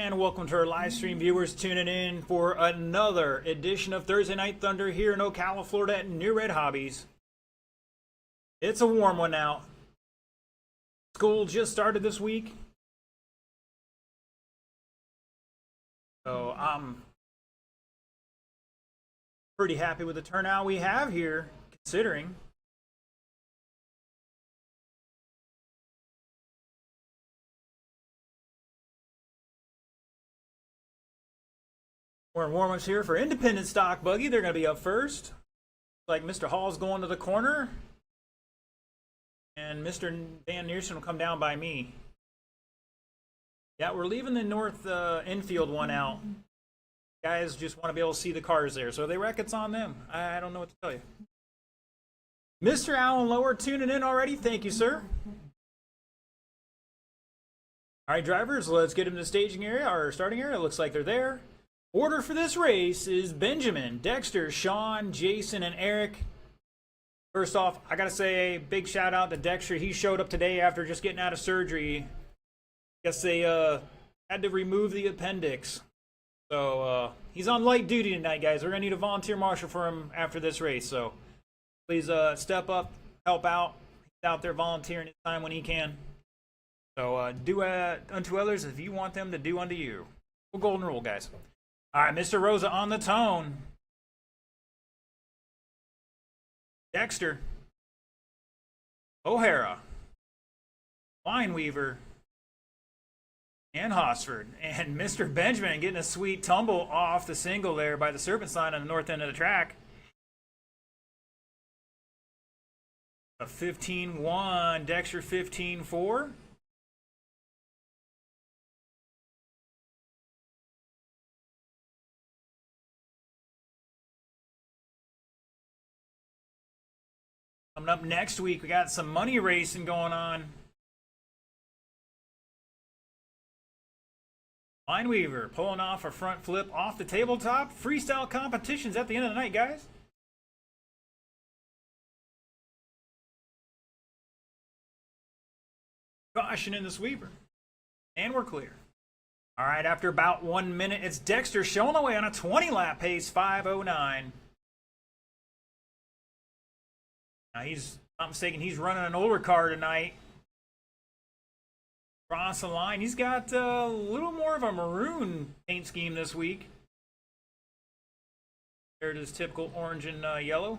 And welcome to our live stream viewers tuning in for another edition of Thursday Night Thunder here in Ocala, Florida at New Red Hobbies. It's a warm one now. School just started this week. So I'm pretty happy with the turnout we have here, considering. We're in warm-ups here for Independent Stock Buggy. They're going to be up first. Like Mr. Hall's going to the corner. And Mr. Van Neersen will come down by me. Yeah, we're leaving the north infield one out. Guys just want to be able to see the cars there. So they wreck, it's on them. I don't know what to tell you. Mr. Alan Lower tuning in already. Thank you, sir. All right, drivers, let's get them to the staging area, our starting area. It looks like they're there. Order for this race is Benjamin, Dexter, Sean, Jason, and Eric. First off, I gotta say a big shout out to Dexter. He showed up today after just getting out of surgery. Guess they had to remove the appendix. So he's on light duty tonight, guys. We're gonna need a volunteer marshal for him after this race. So please step up, help out. He's out there volunteering his time when he can. So do unto others if you want them to do unto you. Golden rule, guys. All right, Mr. Rosa on the tone. Dexter. O'Hara. Lineweaver. And Hosford. And Mr. Benjamin getting a sweet tumble off the single there by the Serpent sign on the north end of the track. A 15-1, Dexter 15-4. Coming up next week, we got some money racing going on. Lineweaver pulling off a front flip off the tabletop. Freestyle competitions at the end of the night, guys. Caution in the sweeper. And we're clear. All right, after about 1 minute, it's Dexter showing away on a 20-lap pace, 5:09. Now he's not mistaken, he's running an older car tonight. Cross the line. He's got a little more of a maroon paint scheme this week. There it is, typical orange and yellow.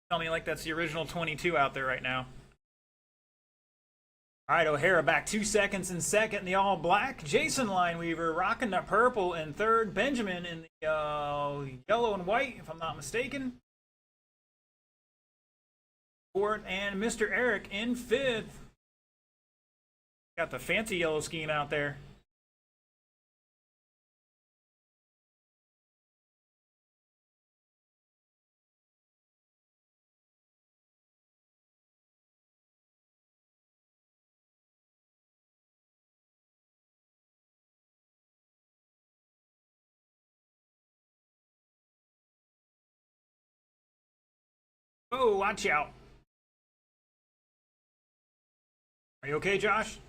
Tell me like that's the original 22 out there right now. All right, O'Hara back 2 seconds in second in the all black. Jason Lineweaver rocking the purple in third. Benjamin in the yellow and white, if I'm not mistaken. Fourth, and Mr. Eric in fifth. Got the fancy yellow scheme out there. Oh, watch out. Are you okay, Josh?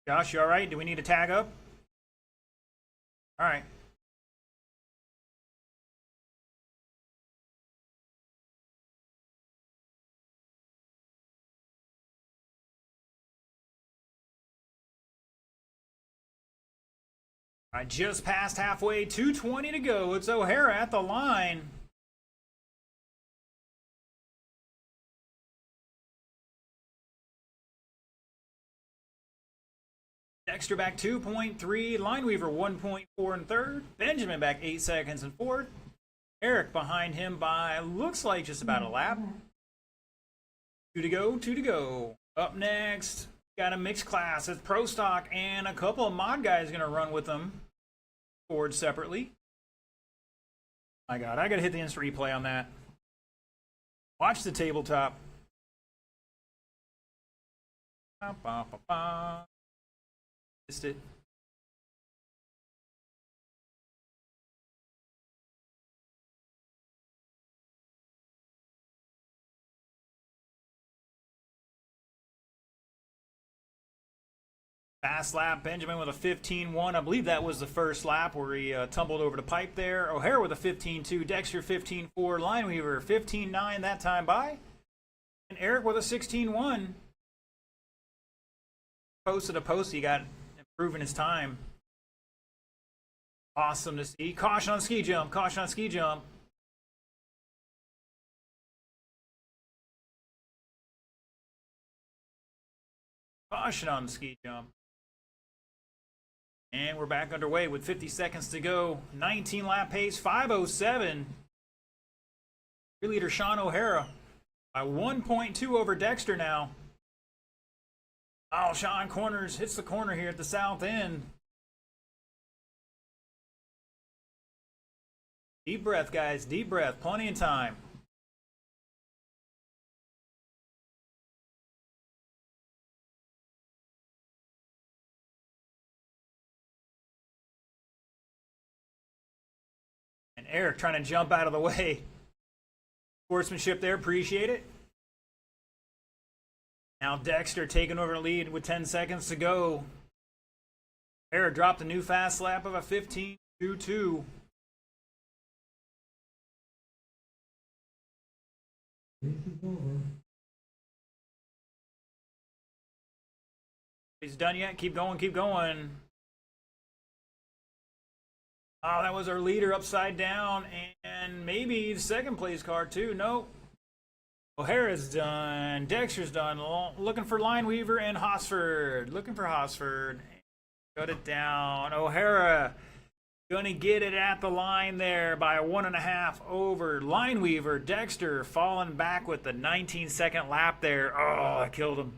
Josh, you all right? Do we need to tag up? All right. I just passed halfway, 2:20 to go. It's O'Hara at the line. Dexter back 2.3, Lineweaver 1.4 in third, Benjamin back 8 seconds in fourth, Eric behind him by looks like just about a lap. 2 to go, 2 to go. Up next, got a mixed class. It's Pro Stock and a couple of mod guys going to run with them forward separately. My God, I got to hit the instant replay on that. Watch the tabletop. Ba, ba, ba, ba. Missed it. Fast lap, Benjamin with a 15.1. I believe that was the first lap where he tumbled over the pipe there. O'Hara with a 15.2. Dexter 15.4. Lineweaver 15.9 that time by. And Eric with a 16.1. Posted a post. He got improving his time. Awesome to see. Caution on ski jump. Caution on ski jump. Caution on the ski jump. And we're back underway with 50 seconds to go. 19 lap pace, 5:07. Leader Sean O'Hara by 1.2 over Dexter now. Oh, Sean corners, hits the corner here at the south end. Deep breath, guys, deep breath, plenty of time. And Eric trying to jump out of the way. Sportsmanship there, appreciate it. Now Dexter taking over the lead with 10 seconds to go. Eric dropped a new fast lap of a 15.22. He's done yet? Keep going, keep going. Oh, that was our leader upside down, and maybe the second place car too. Nope. O'Hara's done. Dexter's done. Looking for Lineweaver and Hosford. Looking for Hosford. Cut it down. O'Hara gonna get it at the line there by 1.5 over Lineweaver. Dexter falling back with the 19-second lap there. Oh, I killed him.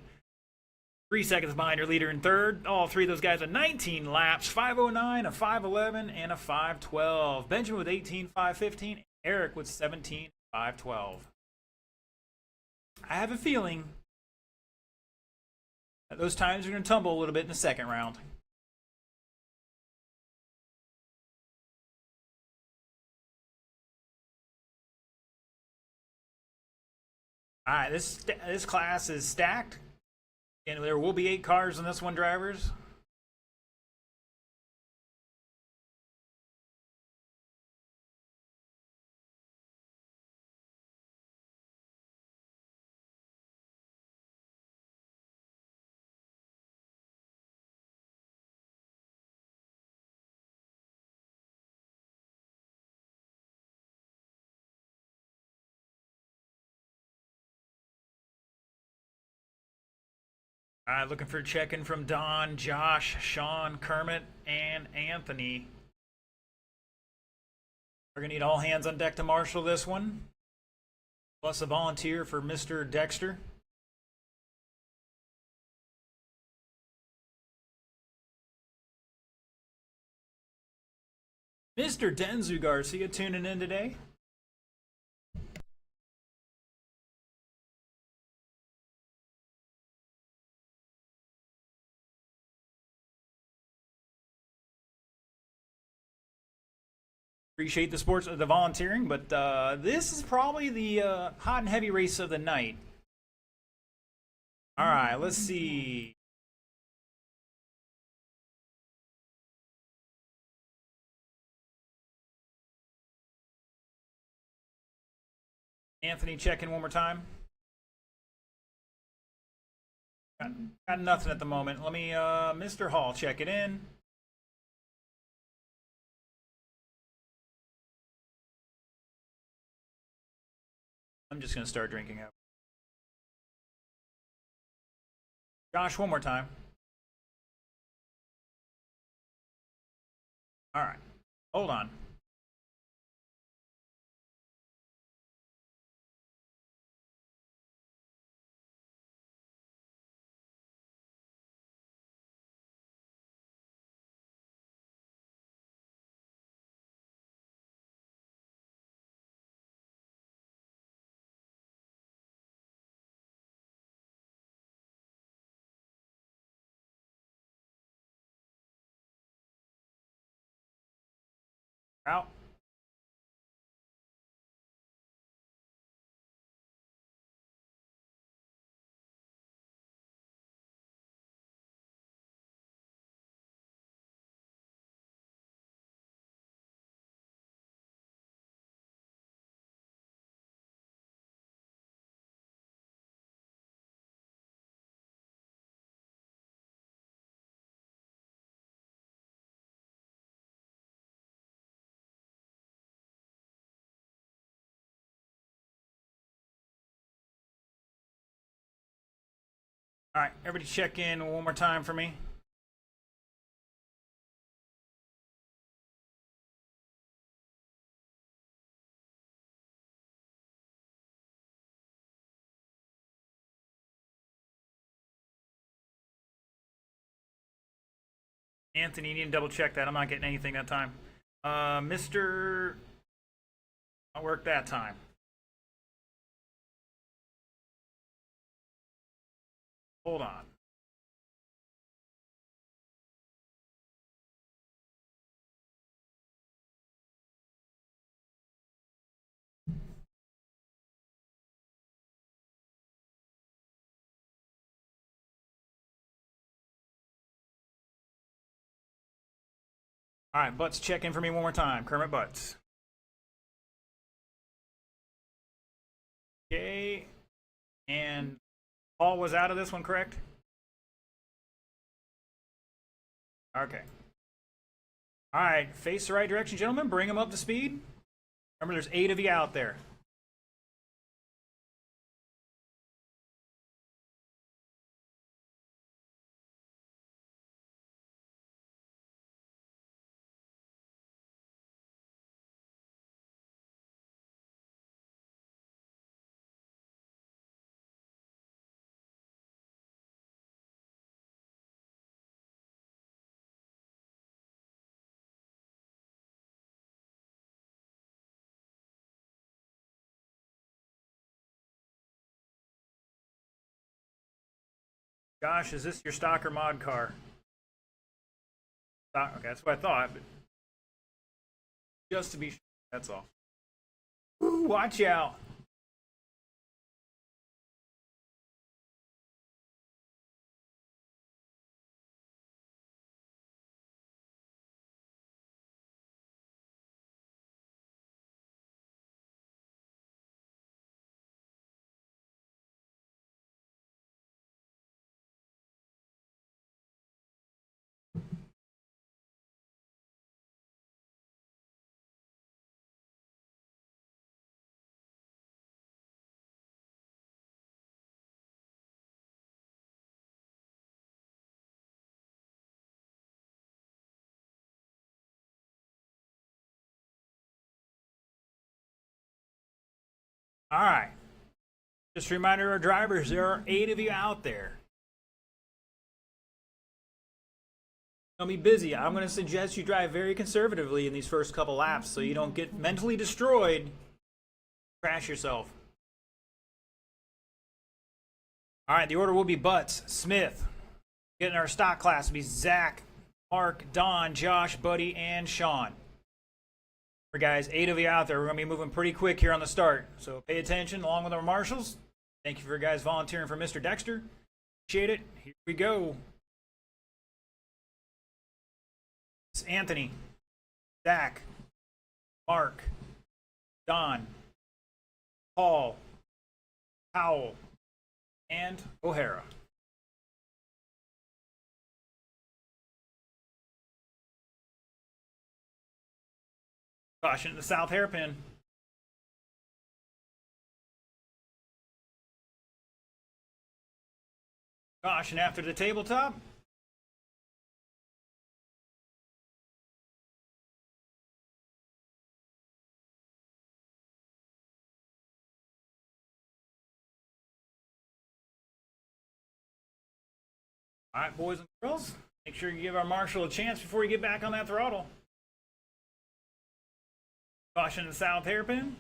3 seconds behind your leader in third. All three of those guys are 19 laps. 5:09, a 5:11, and a 5:12. Benjamin with 18.515. Eric with 17.512. I have a feeling that those times are going to tumble a little bit in the second round. All right, this class is stacked. And there will be 8 cars in this one, drivers. All right, looking for a check-in from Don, Josh, Sean, Kermit, and Anthony. We're going to need all hands on deck to marshal this one, plus a volunteer for Mr. Dexter. Mr. Denzu Garcia tuning in today. Appreciate the sports, the volunteering, but this is probably the hot and heavy race of the night. All right, let's see. Anthony, check in one more time. Got nothing at the moment. Let me, Mr. Hall, check it in. I'm just going to start drinking up. Josh, one more time. All right. Hold on. Out. All right, everybody check in one more time for me. Anthony, you need to double check that. I'm not getting anything that time. Mr. I'll work that time. Hold on. All right, Butts, check in for me one more time. Kermit Butts. Okay. And Paul was out of this one, correct? Okay. All right, face the right direction, gentlemen. Bring them up to speed. Remember, there's 8 of you out there. Gosh, is this your stock or mod car? Stock, okay, that's what I thought, but just to be sure, that's all. Ooh, watch out. All right. Just a reminder to our drivers, there are 8 of you out there. Gonna be busy. I'm gonna suggest you drive very conservatively in these first couple laps so you don't get mentally destroyed, crash yourself. All right, the order will be Butts, Smith. Getting our stock class will be Zach, Mark, Don, Josh, Buddy, and Sean. All right, guys, 8 of you out there. We're gonna be moving pretty quick here on the start, so pay attention along with our marshals. Thank you for guys volunteering for Mr. Dexter. Appreciate it. Here we go. It's Anthony, Zach, Mark, Don, Paul, Howell, and O'Hara. Caution at the south hairpin. Caution after the tabletop. All right, boys and girls, make sure you give our marshal a chance before you get back on that throttle. Caution the south hairpin.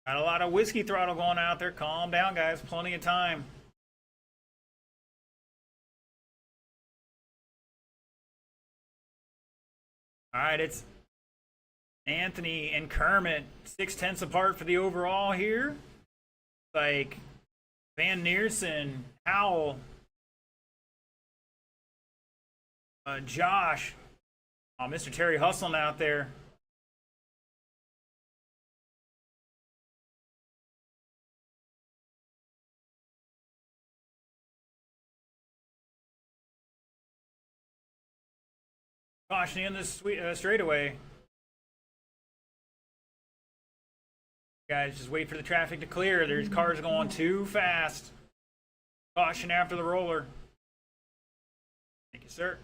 Got a lot of whiskey throttle going out there. Calm down, guys. Plenty of time. All right, it's Anthony and Kermit, 6/10 apart for the overall here. Like Van Neersen, Howell, Josh, Mr. Terry hustling out there. Caution in this straightaway. Guys, just wait for the traffic to clear. There's cars going too fast. Caution after the roller. Thank you, sir.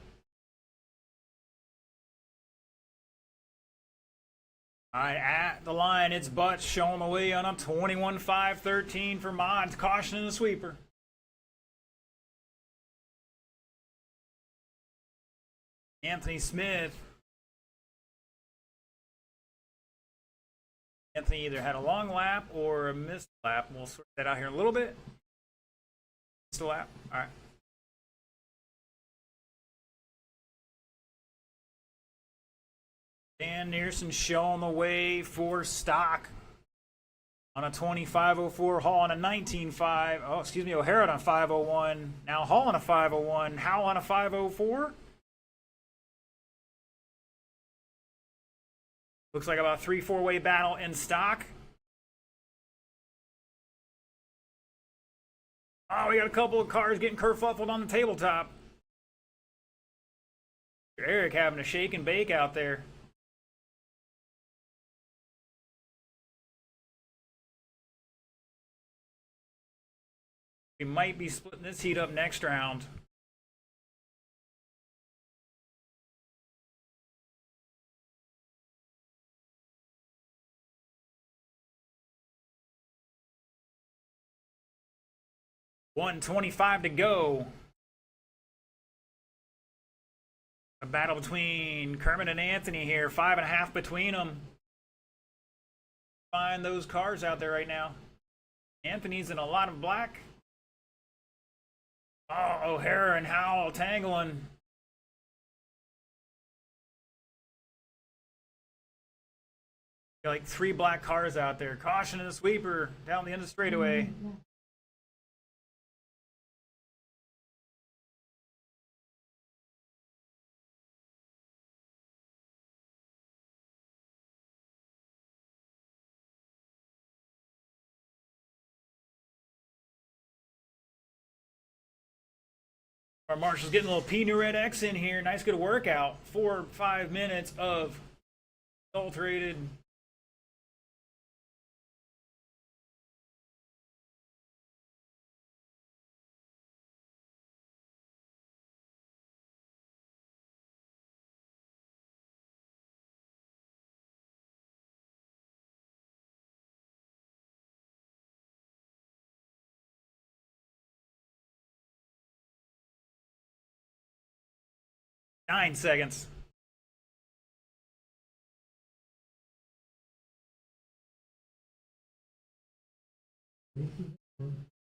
All right, at the line, it's Butts showing the way on a 21.513 for Mods. Caution in the sweeper. Anthony Smith. Anthony either had a long lap or a missed lap. We'll sort that out here in a little bit. Missed a lap. All right. Dan Neersen showing the way for stock on a 25.04. Hall on a 19.5. Oh, excuse me. O'Hara on a 5.01. Now Hall on a 5.01. Howell on a 5.04. Looks like about a 3-4-way battle in stock. Oh, we got a couple of cars getting kerfuffled on the tabletop. Eric having a shake and bake out there. We might be splitting this heat up next round. $125 to go. A battle between Kermit and Anthony here. 5.5 between them. Find those cars out there right now. Anthony's in a lot of black. Oh, O'Hara and Howell tangling. Got like 3 black cars out there. Caution in the sweeper down the end of the straightaway. Our Marshall's getting a little P New Red X in here. Nice good workout. 4 or 5 minutes of adulterated. Nine seconds.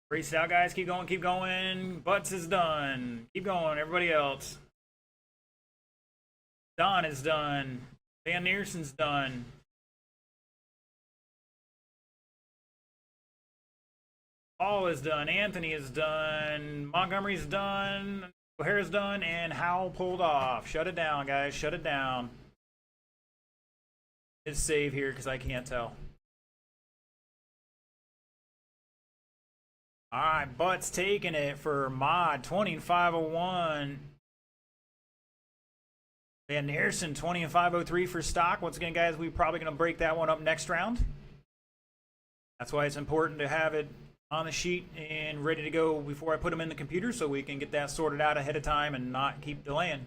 Race it out, guys. Keep going, keep going. Butts is done. Keep going, everybody else. Don is done. Van Neerson's done. Paul is done. Anthony is done. Montgomery's done. O'Hara's done. And Howell pulled off. Shut it down, guys. Shut it down. It's save here because I can't tell. All right, Butts taking it for Mod 2501. Van Neerson 20 and 503 for stock. Once again, guys, we're probably going to break that one up next round. That's why it's important to have it on the sheet and ready to go before I put them in the computer so we can get that sorted out ahead of time and not keep delaying.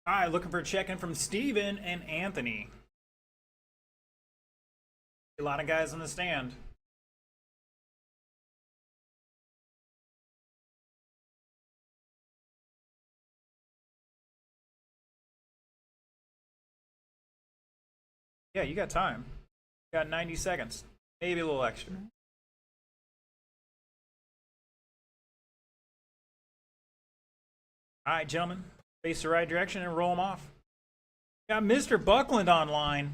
All right, looking for a check-in from Steven and Anthony. A lot of guys in the stand. Yeah, you got time. You got 90 seconds. Maybe a little extra. All right, gentlemen. Face the right direction and roll them off. Got Mr. Buckland online.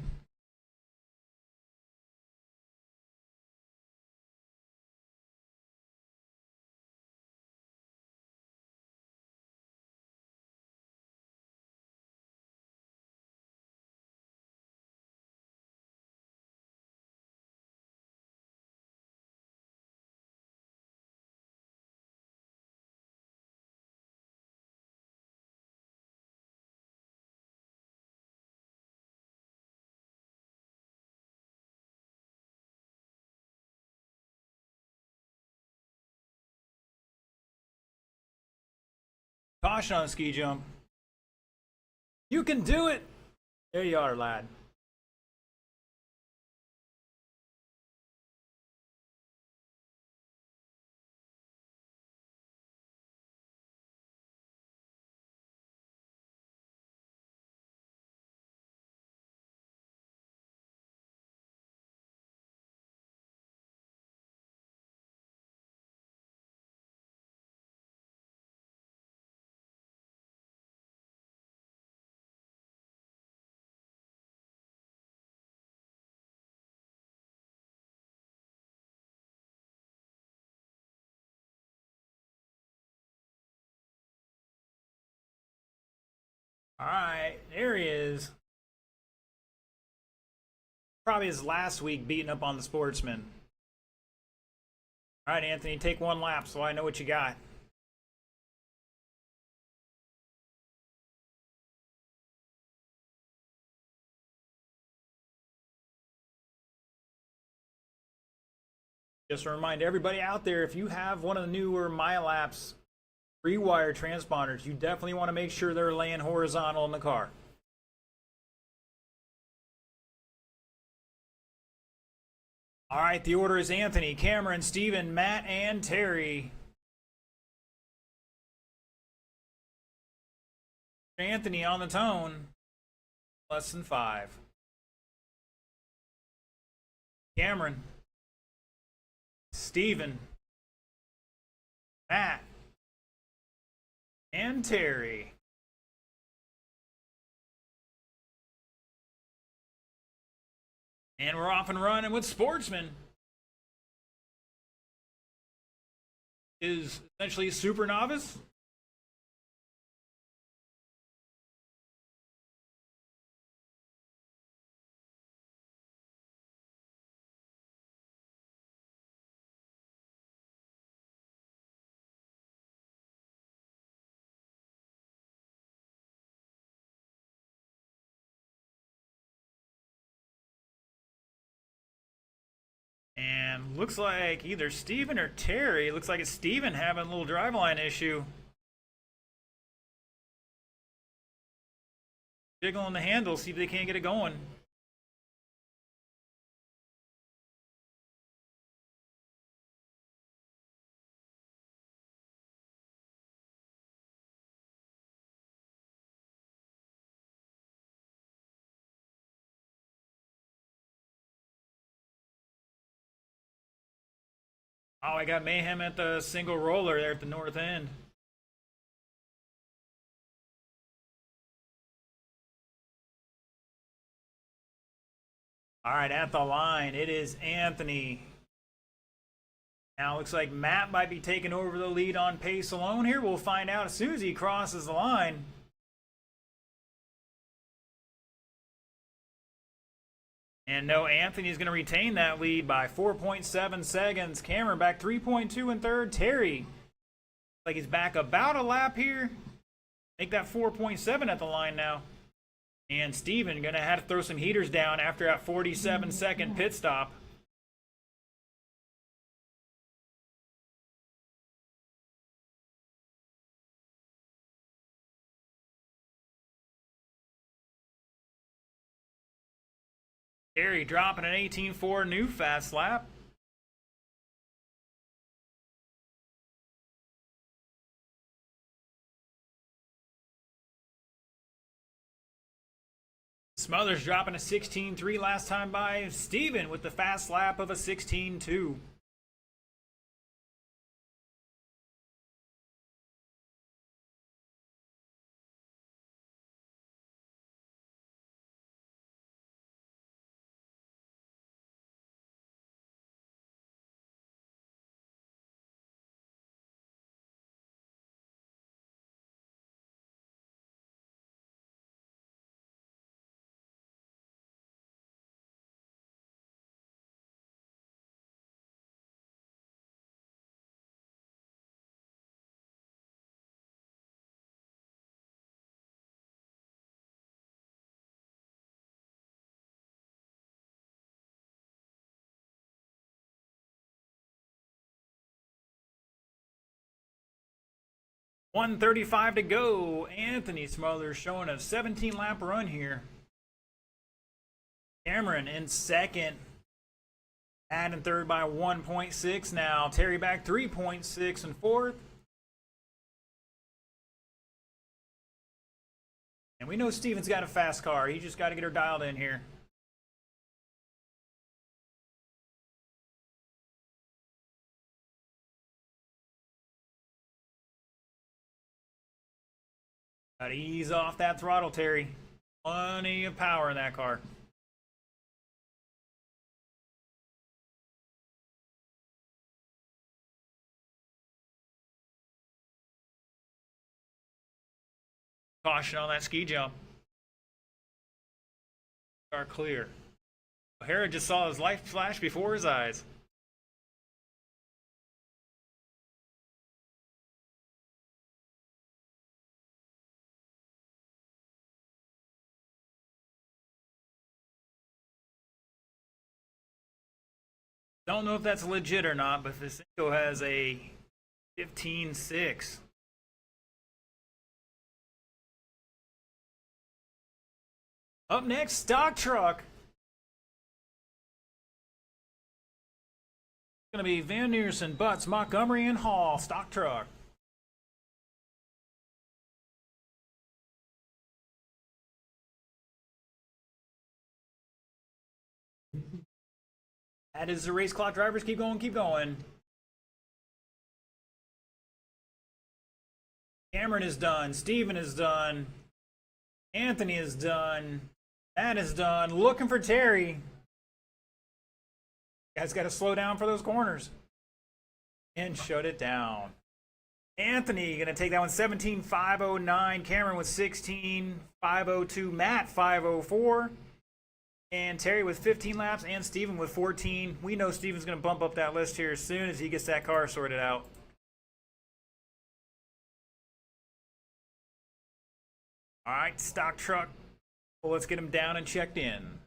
Caution on ski jump. You can do it. There you are, lad. All right, there he is. Probably his last week beating up on the sportsman. All right, Anthony, take one lap so I know what you got. Just to remind everybody out there, if you have one of the newer MyLapse free wire transponders, you definitely want to make sure they're laying horizontal in the car. All right, the order is Anthony, Cameron, Steven, Matt, and Terry. Anthony on the tone. Less than 5. Cameron. Steven. Matt. And Terry. And we're off and running with Sportsman. Is essentially a super novice. And looks like either Steven or Terry. Looks like it's Steven having a little driveline issue. Jiggling the handle, see if they can't get it going. Oh, I got mayhem at the single roller there at the north end. All right, at the line, it is Anthony. Now, looks like Matt might be taking over the lead on pace alone here. We'll find out as soon as he crosses the line. And no, Anthony's going to retain that lead by 4.7 seconds. Cameron back 3.2 in third. Terry, like he's back about a lap here. Make that 4.7 at the line now. And Steven going to have to throw some heaters down after that 47-second pit stop. Terry dropping an 18.4 new fast lap. Smothers dropping a 16.3 last time by. Steven with the fast lap of a 16.2. .135 to go. Anthony Smothers showing a 17-lap run here. Cameron in second. Matt in third by 1.6 now. Terry back 3.6 in fourth. And we know Steven's got a fast car. He just got to get her dialed in here. Got to ease off that throttle, Terry. Plenty of power in that car. Caution on that ski jump. Car clear. O'Hara just saw his life flash before his eyes. Don't know if that's legit or not, but Visenko has a 15.6. Up next, stock truck. It's going to be Van Neersen, Butts, Montgomery, and Hall. Stock truck. That is the race clock. Drivers, keep going, keep going. Cameron is done. Steven is done. Anthony is done. Matt is done. Looking for Terry. Guys got to slow down for those corners. And shut it down. Anthony going to take that one 17.509. Cameron with 16.502. Matt 504. And Terry with 15 laps. And Steven with 14. We know Steven's going to bump up that list here as soon as he gets that car sorted out. All right, stock truck. Well, let's get him down and checked in.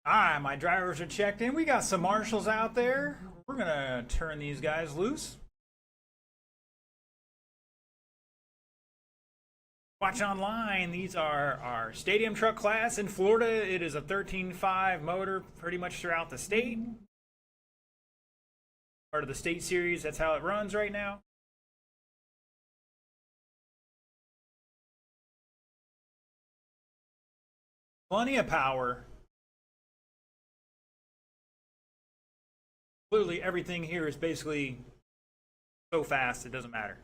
All right, my drivers are checked in. We got some marshals out there. We're going to turn these guys loose. Watch online. These are our stadium truck class. In Florida, it is a 13.5 motor pretty much throughout the state. Part of the state series. That's how it runs right now. Plenty of power. Literally everything here is basically so fast it doesn't matter.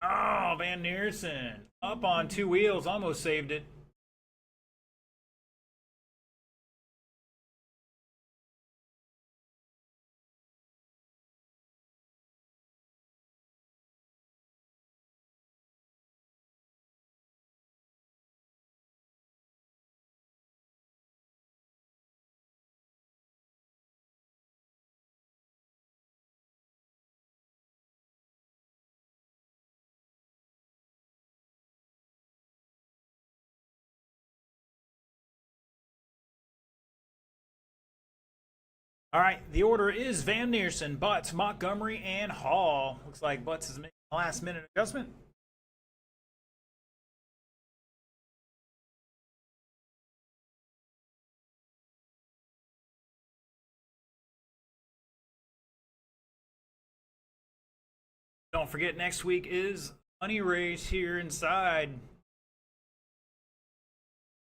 Oh, Van Neersen up on two wheels, almost saved it. All right, the order is Van Neersen, Butts, Montgomery, and Hall. Looks like Butts is making a last-minute adjustment. Don't forget, next week is money race here inside.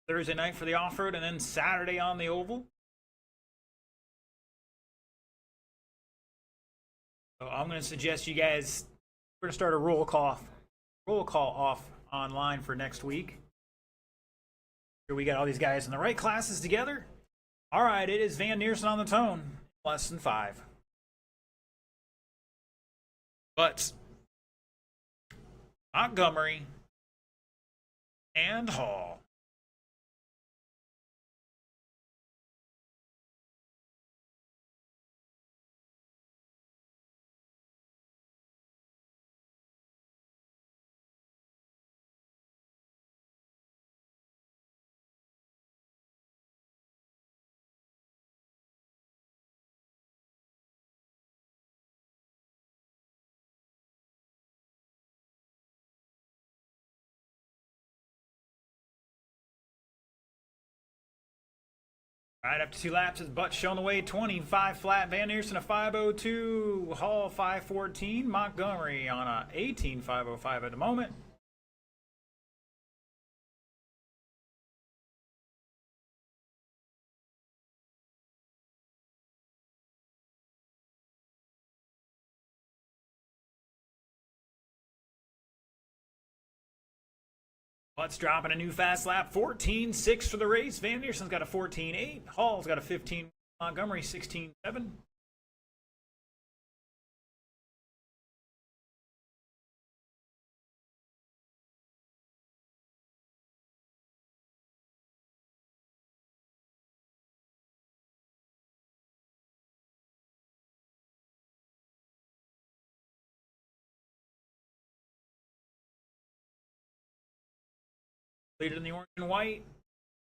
Thursday night for the off-road, and then Saturday on the oval. So I'm going to suggest you guys, we're going to start a roll call off online for next week. Here we got all these guys in the right classes together. All right, it is Van Neersen on the tone, less than 5. But Montgomery and Hall. All right, after 2 laps, his butt showing the way. 25 flat. Van Eersen a 5:02. Hall 5:14. Montgomery on a 18:505 at the moment. Butts dropping a new fast lap. 14:6 for the race. Van Eersen's got a 14:8. Hall's got a 15. Montgomery 16:7. Leader in the orange and white.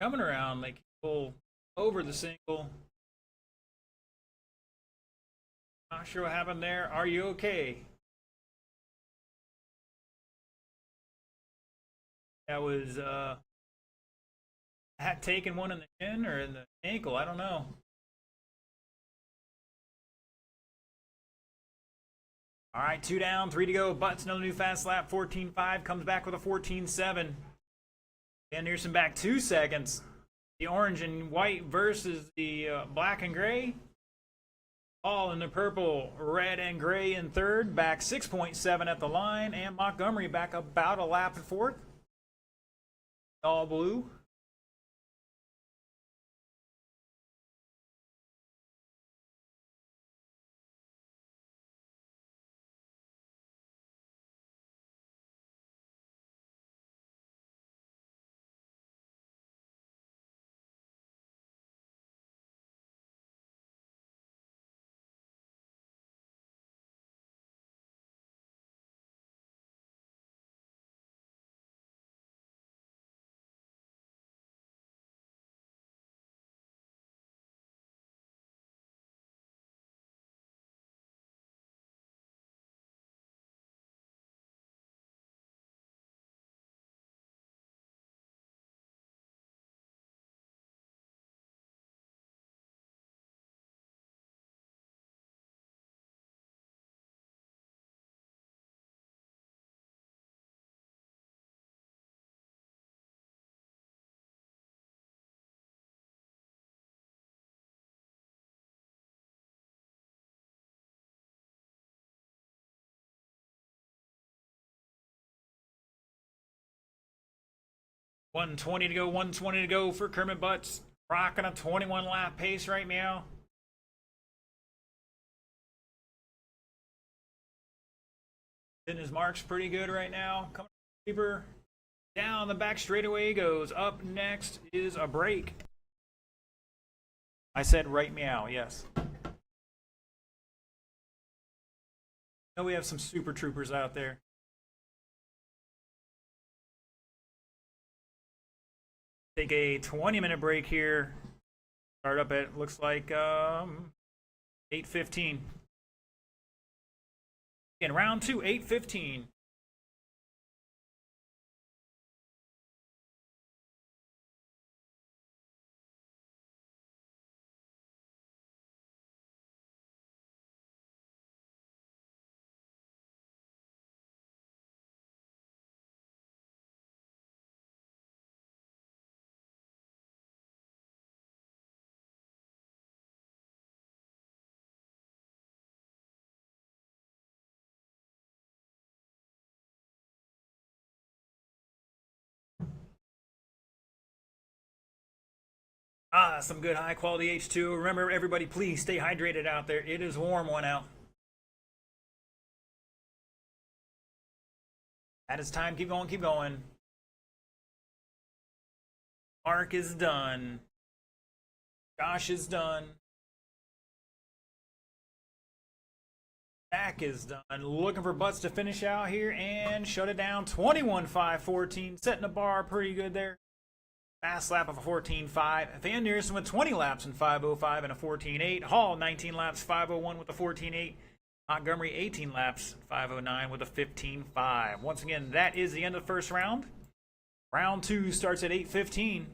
Coming around. They pull over the single. Not sure what happened there. Are you okay? That was had taken one in the shin or in the ankle. I don't know. All right, 2 down, 3 to go. Butts another new fast lap. 14:5 comes back with a 14:7. Van Eersen back 2 seconds. The orange and white versus the black and gray. All in the purple, red and gray in third. Back 6.7 at the line. And Montgomery back about a lap in fourth. All blue. $120 to go, $120 to go for Kermit Butts. Rocking a 21 lap pace right now. Hitting his marks pretty good right now. Coming deeper. Down the back straightaway goes. Up next is a break. I said right meow, yes. Know we have some super troopers out there. Take a 20-minute break here. Start up at, looks like, 8:15. In round 2, 8:15. Some good high quality H2. Remember, everybody, please stay hydrated out there. It is warm one out. That is time. Keep going, keep going. Mark is done. Josh is done. Zach is done. Looking for Butts to finish out here and shut it down. 21:5:14. Setting the bar pretty good there. Fast lap of a 14:5. Van Eersen with 20 laps in 5:05 and a 14:8. Hall 19 laps 5:01 with a 14:8. Montgomery 18 laps 5:09 with a 15:5. Once again, that is the end of the first round. Round 2 starts at 8:15.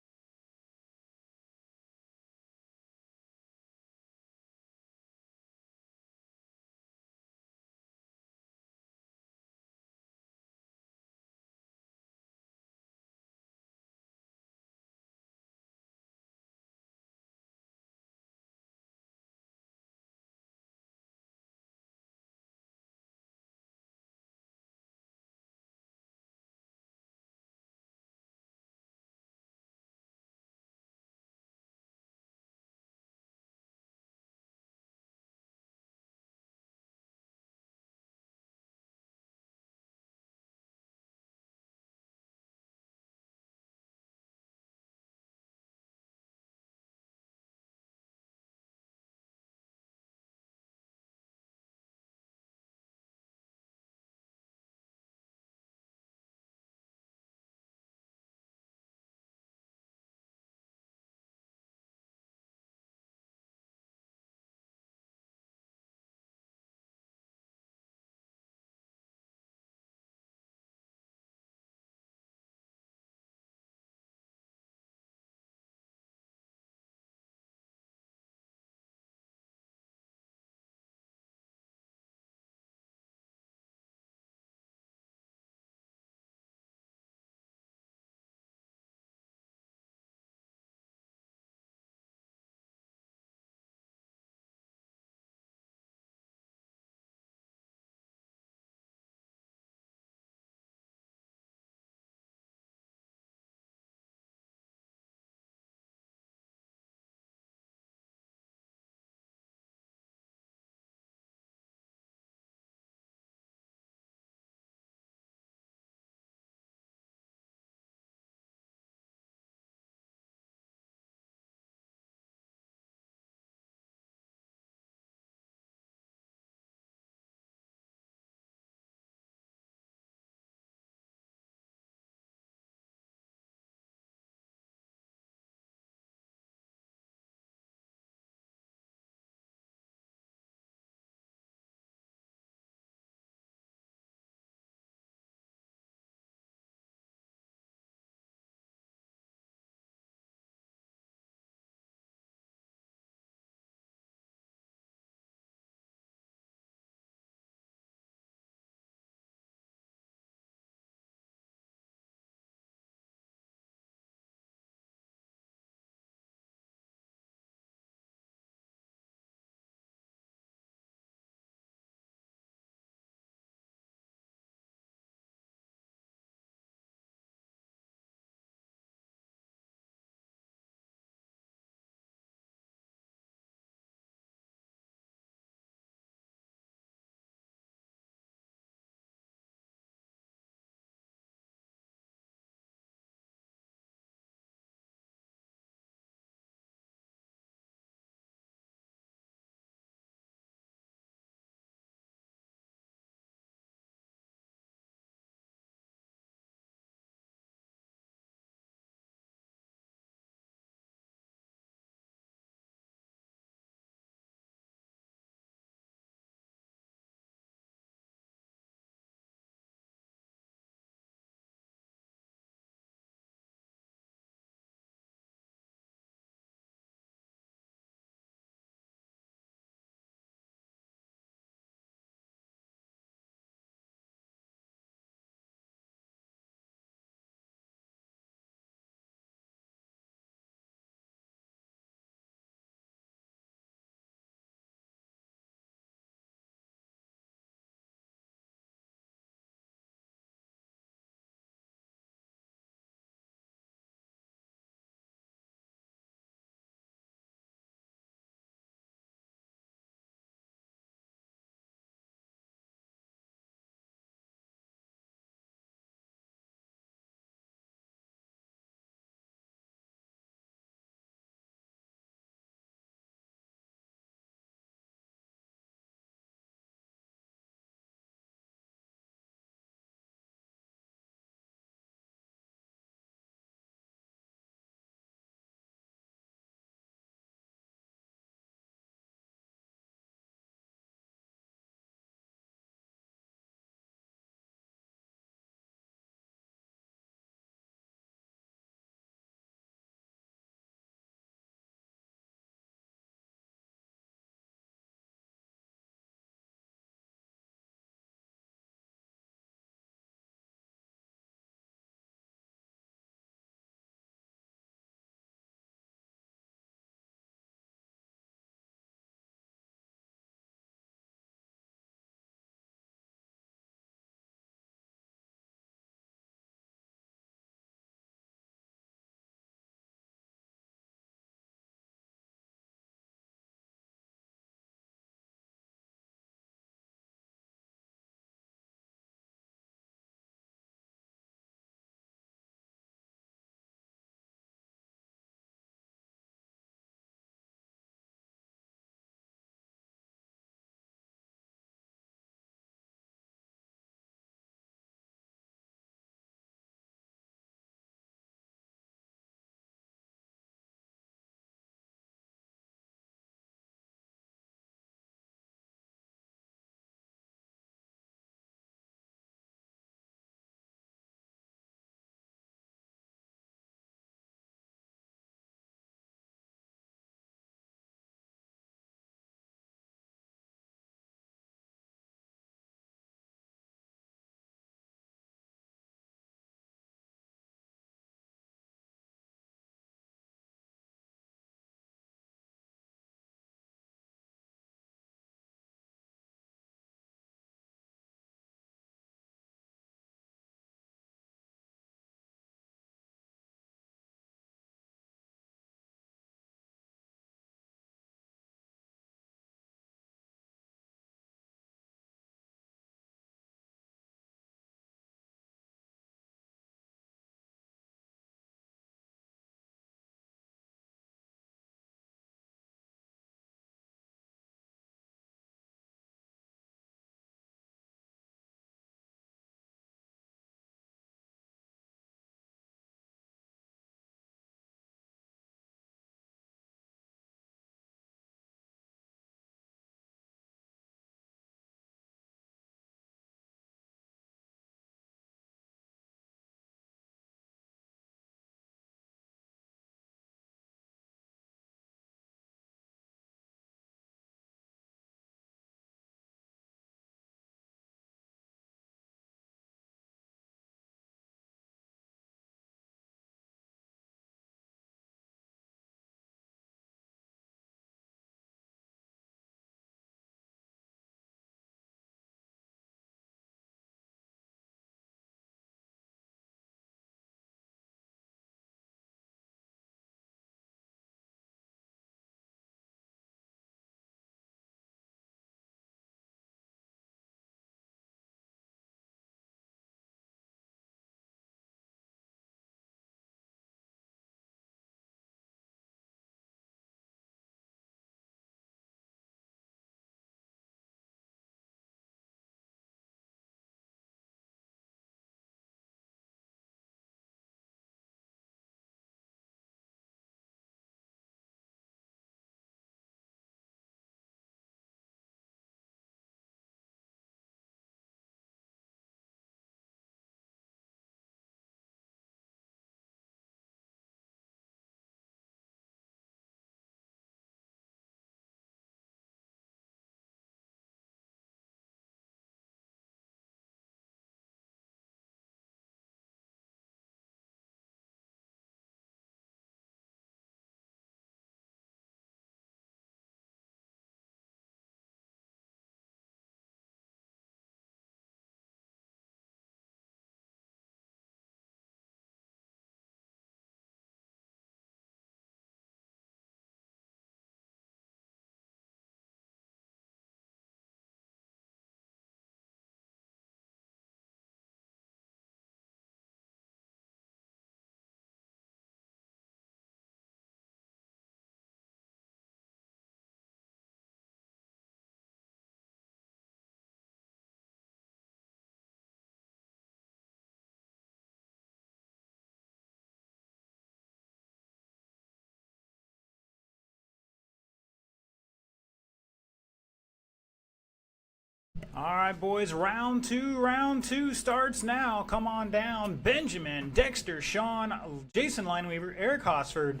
All right, boys, round two starts now. Come on down. Benjamin, Dexter, Sean, Jason Lineweaver, Eric Hosford.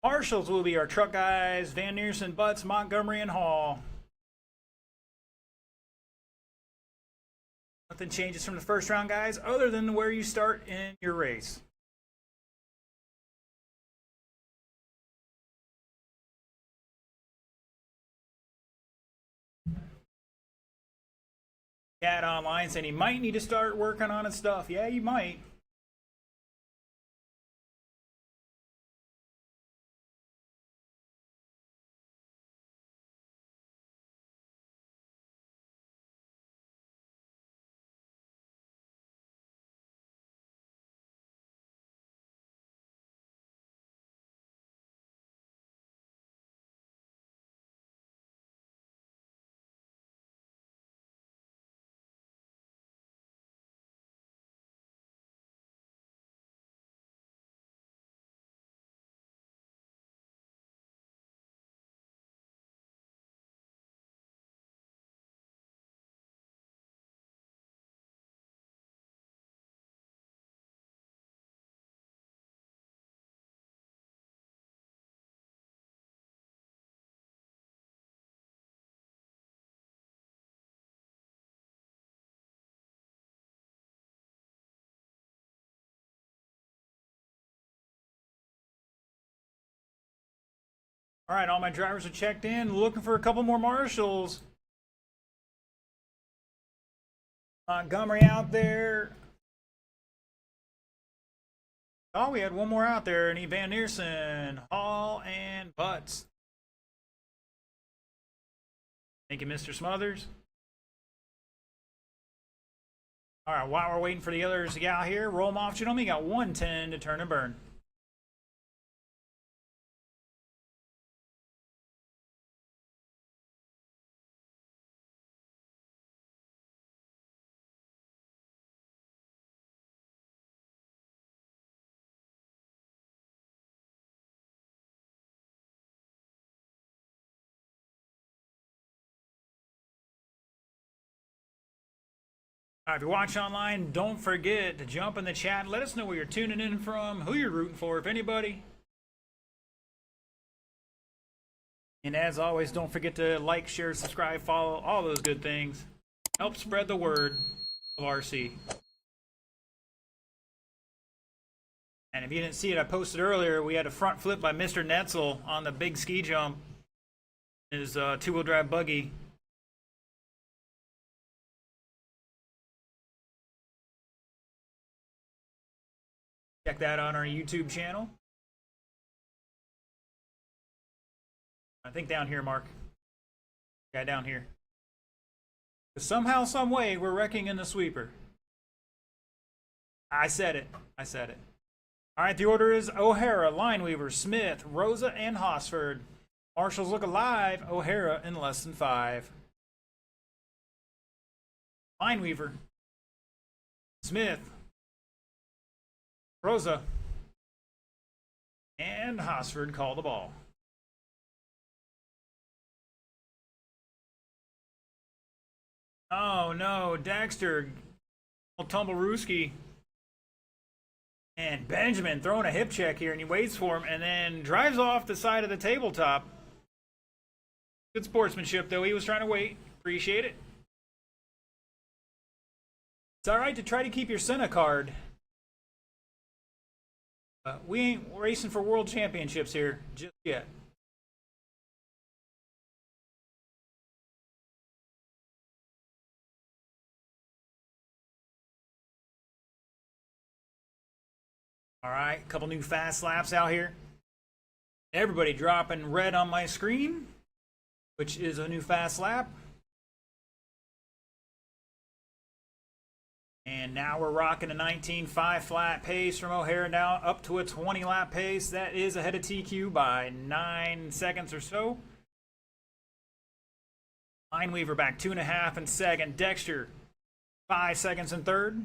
Marshals will be our truck guys. Van Neersen, Butts, Montgomery, and Hall. Nothing changes from the first round, guys, other than where you start in your race. Cat online saying he might need to start working on his stuff. Yeah, you might. All right, all my drivers are checked in. Looking for a couple more marshals. Montgomery out there. Oh, we had one more out there. And Van Neersen, Hall, and Butts. Thank you, Mr. Smothers. All right, while we're waiting for the others to get out here, roll them off. Gentlemen, you got 110 to turn and burn. All right, if you're watching online, don't forget to jump in the chat and let us know where you're tuning in from, who you're rooting for, if anybody. And as always, don't forget to like, share, subscribe, follow, all those good things. Help spread the word of RC. And if you didn't see it, I posted earlier, we had a front flip by Mr. Netzel on the big ski jump. His two-wheel drive buggy. Check that out on our YouTube channel. I think down here, Mark. Guy down here. Somehow, some way, we're wrecking in the sweeper. I said it. I said it. All right, the order is O'Hara, Lineweaver, Smith, Rosa, and Hosford. Marshals look alive. O'Hara in less than 5. Lineweaver, Smith, Rosa, and Hosford call the ball. Oh no, Dexter, Tumblerooski, and Benjamin throwing a hip check here, and he waits for him and then drives off the side of the tabletop. Good sportsmanship, though. He was trying to wait. Appreciate it. It's all right to try to keep your Senna card. We ain't racing for world championships here just yet. All right, a couple new fast laps out here. Everybody dropping red on my screen, which is a new fast lap. And now we're rocking a 19.5 flat pace from O'Hara now up to a 20 lap pace. That is ahead of TQ by 9 seconds or so. Lineweaver back 2.5 in second. Dexter 5 seconds in third.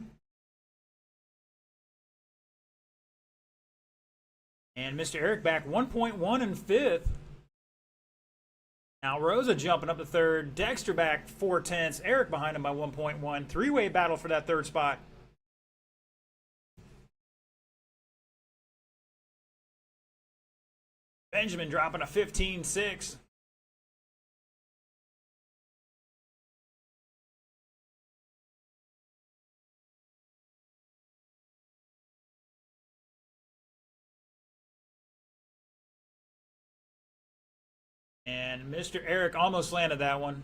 And Mr. Eric back 1.1 in fifth. Now Rosa jumping up to third. Dexter back 4/10. Eric behind him by 1.1. Three-way battle for that third spot. Benjamin dropping a 15-6. And Mr. Eric almost landed that one.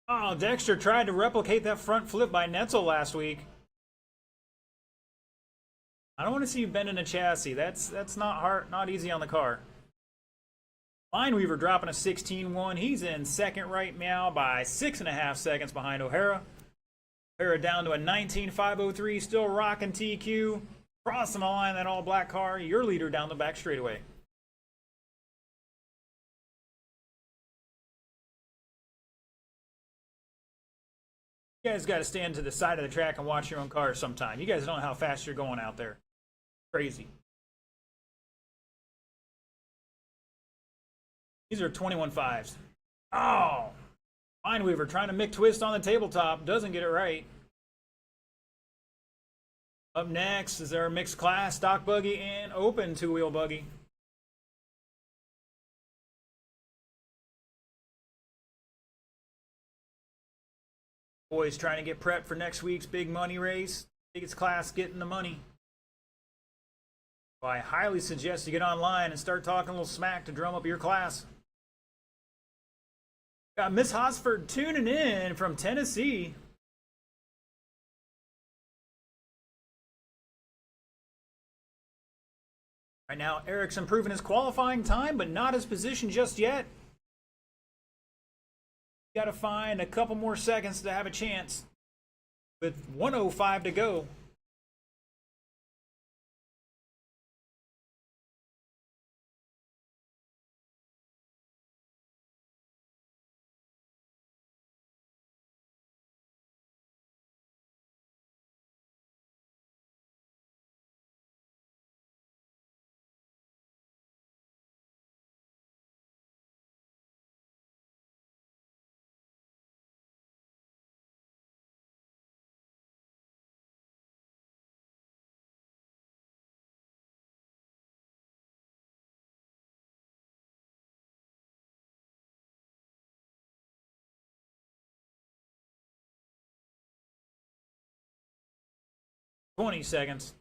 Oh, Dexter tried to replicate that front flip by Netzel last week. I don't want to see you bending a chassis. That's not hard, not easy on the car. Lineweaver dropping a 16-1. He's in second right now by 6.5 seconds behind O'Hara. O'Hara down to a 19.503, still rocking TQ. Crossing the line, that all black car. Your leader down the back straightaway. You guys got to stand to the side of the track and watch your own car sometime. You guys don't know how fast you're going out there. Crazy. These are 21.5s. Oh! Lineweaver trying to McTwist on the tabletop. Doesn't get it right. Up next is our mixed class stock buggy and open two-wheel buggy. Boys trying to get prepped for next week's big money race. Biggest class getting the money. Well, I highly suggest you get online and start talking a little smack to drum up your class. Got Miss Hosford tuning in from Tennessee. Right now, Eric's improving his qualifying time, but not his position just yet. Got to find a couple more seconds to have a chance. With 1:05 to go. $20 seconds.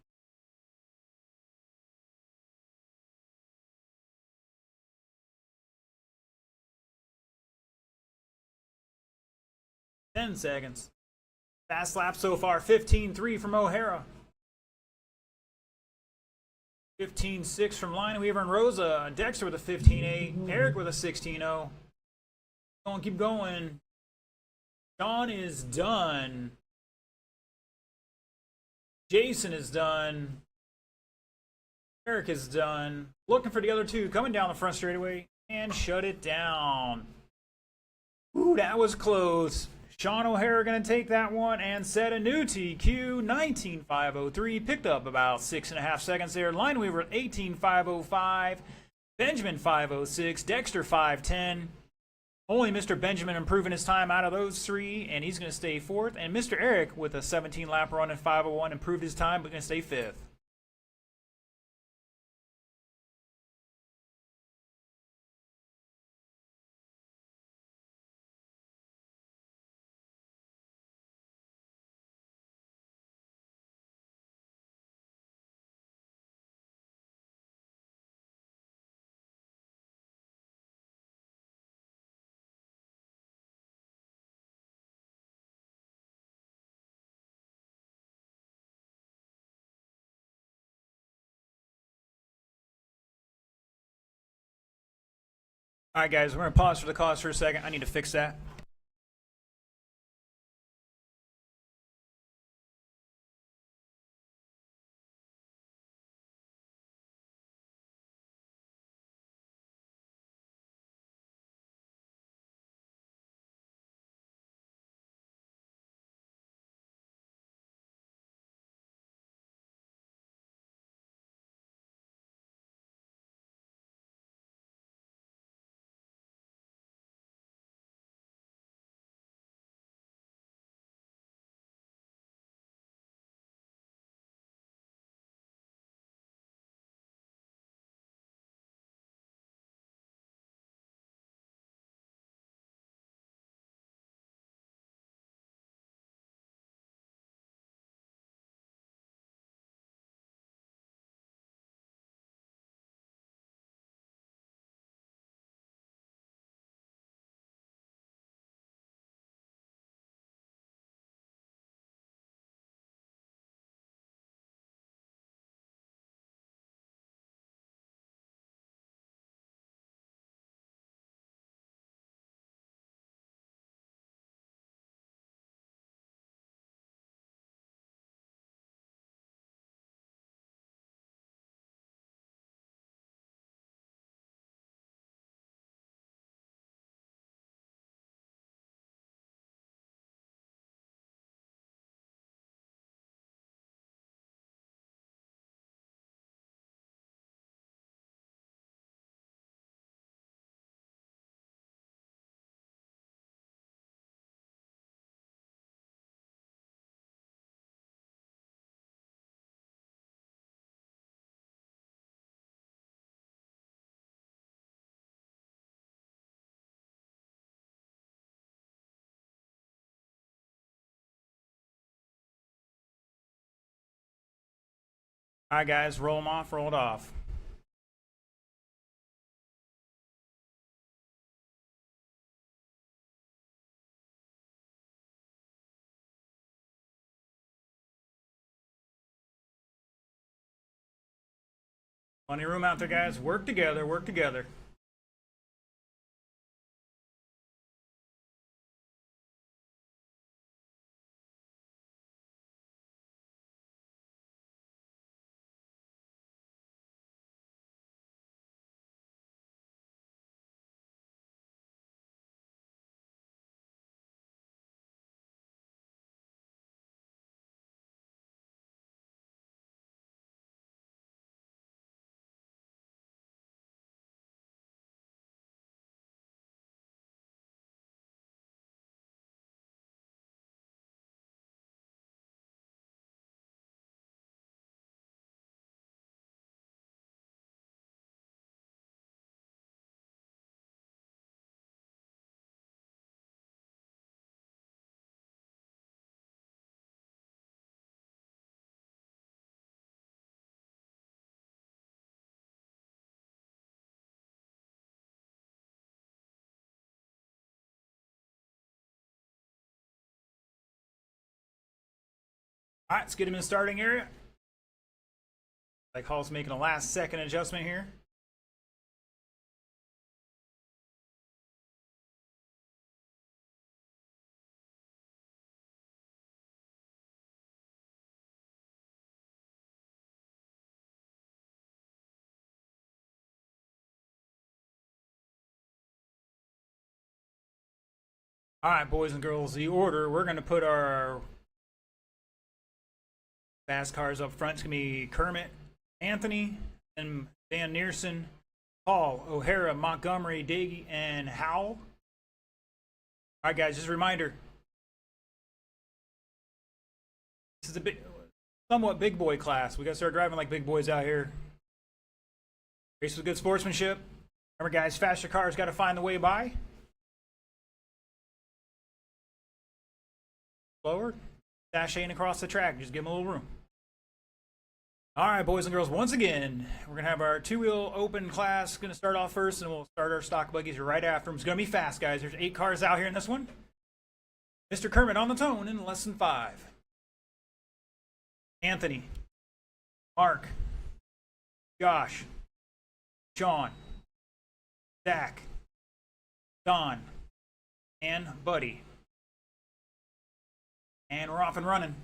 $10 seconds. Fast lap so far, 15.3 from O'Hara. 15.6 from Lineweaver and Rosa. Dexter with a 15.8. Eric with a 16.0. Keep going. Sean is done. Jason is done. Eric is done. Looking for the other two. Coming down the front straightaway. And shut it down. Ooh, that was close. Sean O'Hara going to take that one and set a new TQ. 19.503. Picked up about 6.5 seconds there. Lineweaver 18.505. Benjamin 5.06. Dexter 5.10. Only Mr. Benjamin improving his time out of those three, and he's going to stay fourth. And Mr. Eric with a 17-lap run in 5:01 improved his time, but going to stay fifth. All right, guys, we're going to pause for the cause for a second. I need to fix that. All right, guys, roll them off, roll it off. Plenty of room out there, guys. Work together, work together. All right, let's get him in the starting area. Like Hall's making a last second adjustment here. All right, boys and girls, the order, we're going to put our fast cars up front. It's going to be Kermit, Anthony, and Van Neersen, Paul, O'Hara, Montgomery, Daggy, and Howell. All right, guys, just a reminder. This is a somewhat big boy class. We got to start driving like big boys out here. Race with good sportsmanship. Remember, guys, faster cars got to find the way by. Slower, sashaying across the track. Just give them a little room. All right, boys and girls, once again, we're going to have our two-wheel open class. Going to start off first, and we'll start our stock buggies right after them. It's going to be fast, guys. There's 8 cars out here in this one. Mr. Kermit on the tone in less than 5. Anthony, Mark, Josh, Sean, Zach, Don, and Buddy. And we're off and running.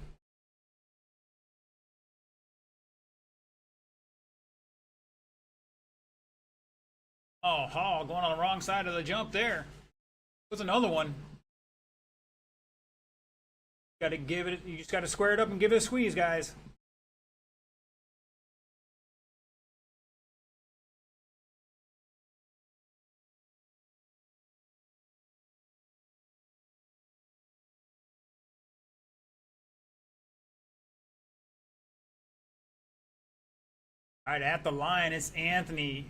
Oh, Hall going on the wrong side of the jump there. What's another one? Got to give it. You just got to square it up and give it a squeeze, guys. All right, at the line, it's Anthony.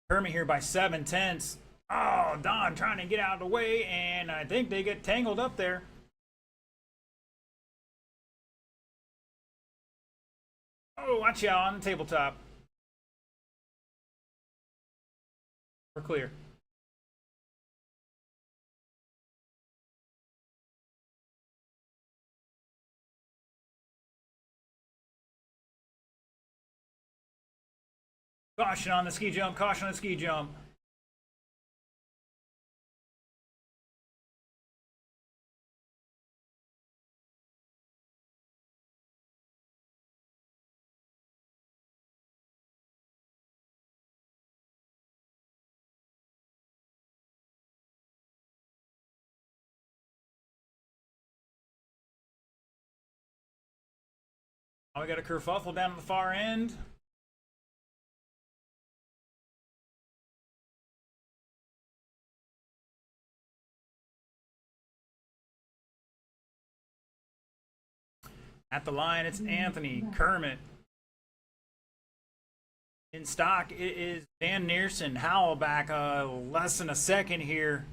Kermit here by 7/10. Oh, Don trying to get out of the way, and I think they get tangled up there. Oh, watch out on the tabletop. We're clear. Caution on the ski jump, caution on the ski jump. Oh, we got a kerfuffle down at the far end. At the line, it's Anthony, Kermit. In stock, it is Van Neersen. Howell back less than a second here.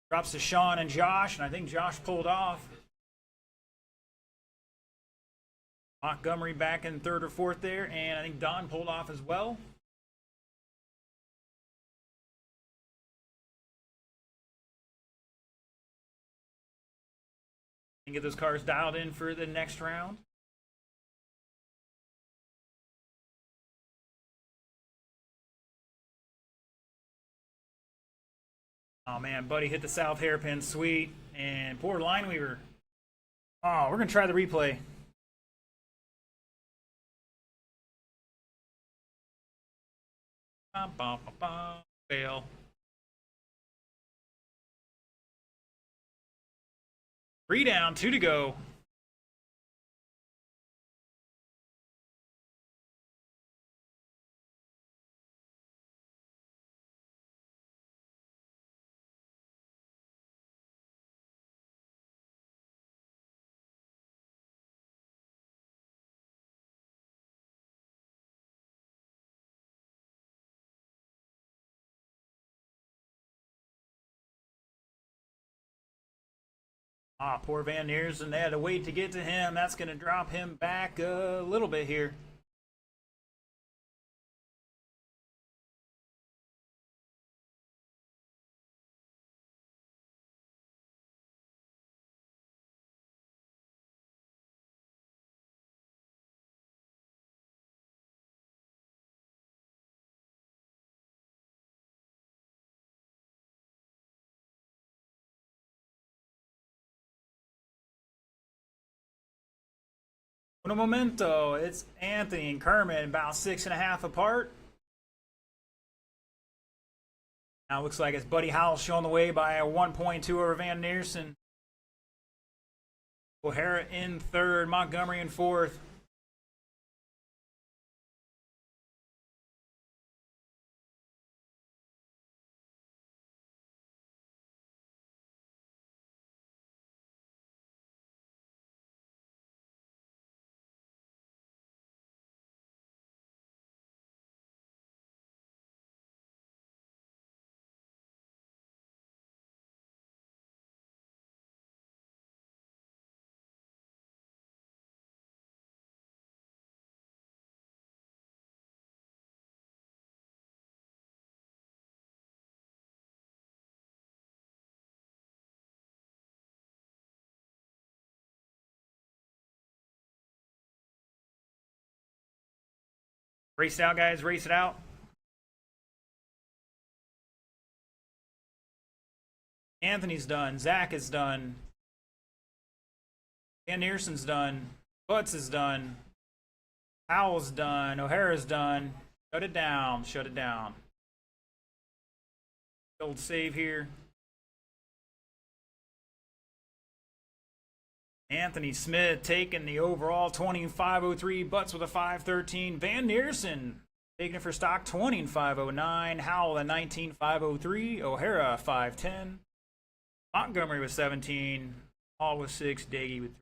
Drops to Sean and Josh, and I think Josh pulled off. Montgomery back in third or fourth there, and I think Don pulled off as well. And get those cars dialed in for the next round. Oh man, Buddy hit the south hairpin, sweet. And poor Lineweaver. Oh, we're gonna try the replay. Fail. 3 down, 2 to go. Ah, poor Van Neersen. They had to wait to get to him. That's going to drop him back a little bit here. Un momento. It's Anthony and Kermit about 6.5 apart. Now it looks like it's Buddy Howell showing the way by a 1.2 over Van Neersen. O'Hara in third, Montgomery in fourth. Race it out, guys. Race it out. Anthony's done. Zach is done. Van Neersen's done. Butts is done. Howell's done. O'Hara's done. Shut it down. Shut it down. Old save here. Anthony Smith taking the overall 20.503. Butts with a 5.13. Van Neersen taking it for stock 20.509. Howell a 19.503. O'Hara 5.10. Montgomery with 17. Hall with 6. Daggy with 3.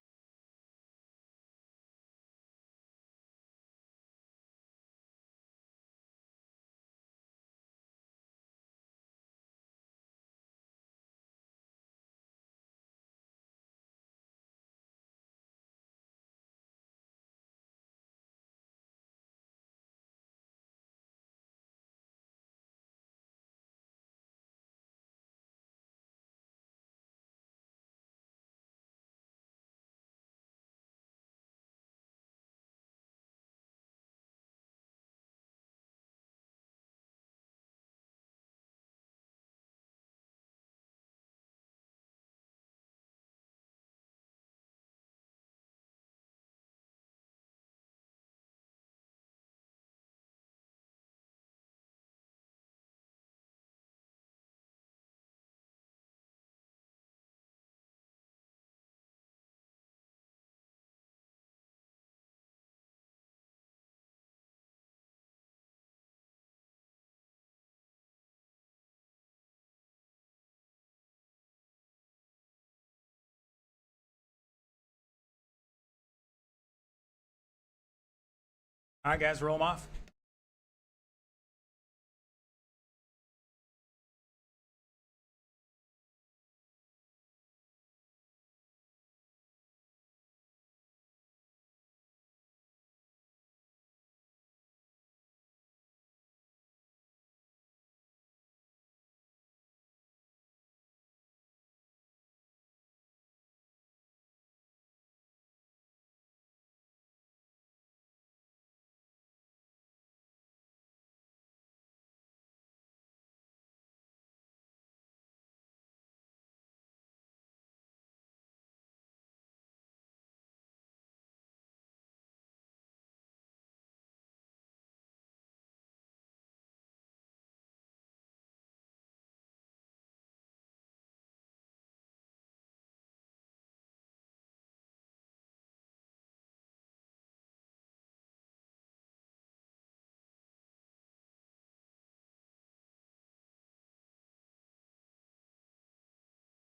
All right, guys, roll them off.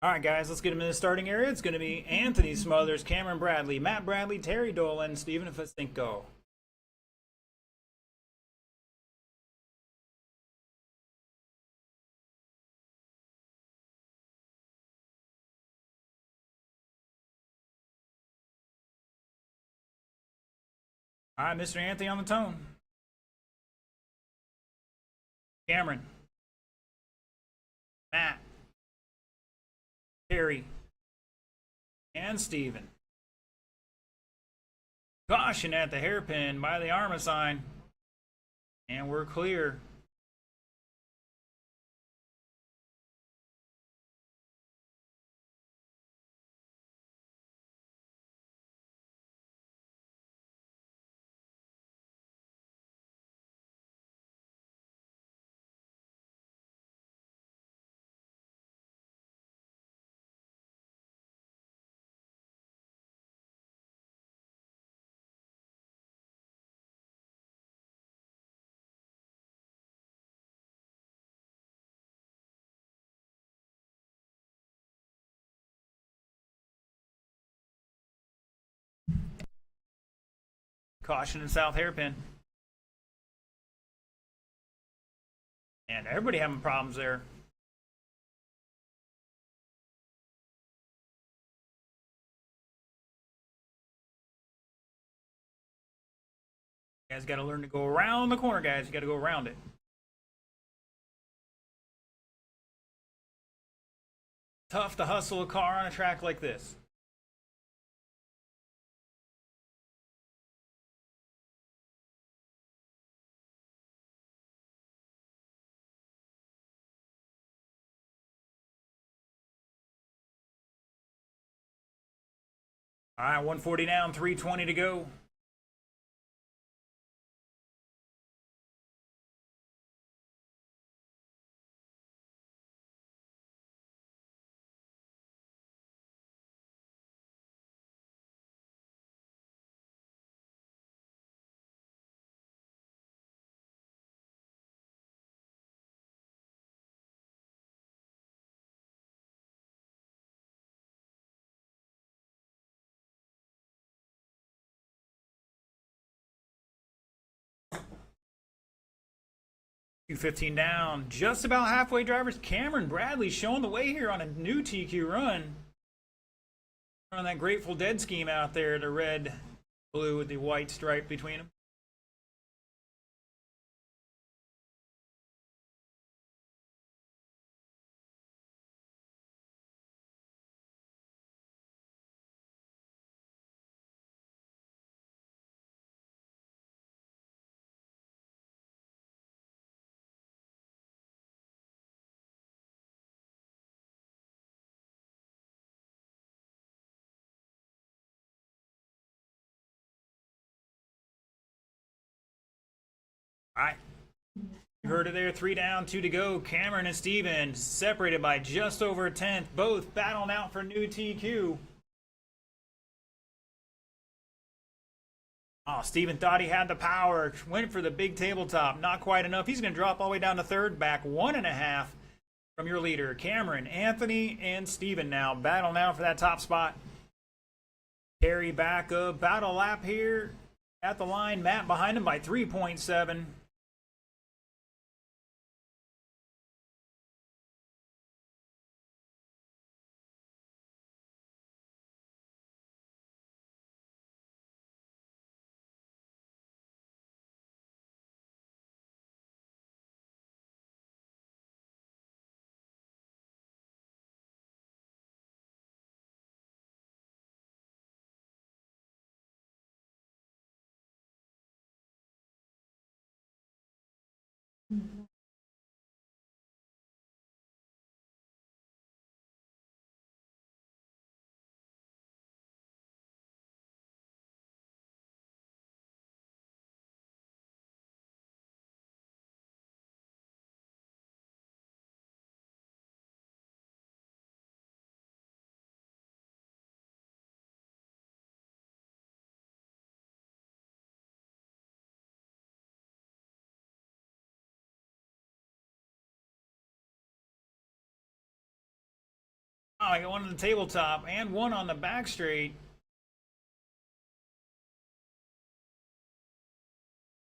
All right, guys, let's get him in the starting area. It's going to be Anthony Smothers, Cameron Bradley, Matt Bradley, Terry Dolan, Stephen Facinko. All right, Mr. Anthony on the tone. Cameron, Matt, Terry, and Stephen. Caution at the hairpin by the armor sign. And we're clear. Caution in south hairpin. And everybody having problems there. You guys got to learn to go around the corner, guys. You got to go around it. Tough to hustle a car on a track like this. All right, 140 down, 320 to go. $215 down, just about halfway, drivers. Cameron Bradley showing the way here on a new TQ run. On that Grateful Dead scheme out there, the red, blue with the white stripe between them. All right. You heard it there, 3 down, 2 to go. Cameron and Steven separated by just over a tenth, both battling out for new TQ. Oh, Steven thought he had the power, went for the big tabletop, not quite enough. He's going to drop all the way down to third, back 1.5 from your leader. Cameron, Anthony, and Steven now battling out for that top spot. Terry back up, about a lap here at the line. Matt behind him by 3.7. I got one on the tabletop and one on the back straight.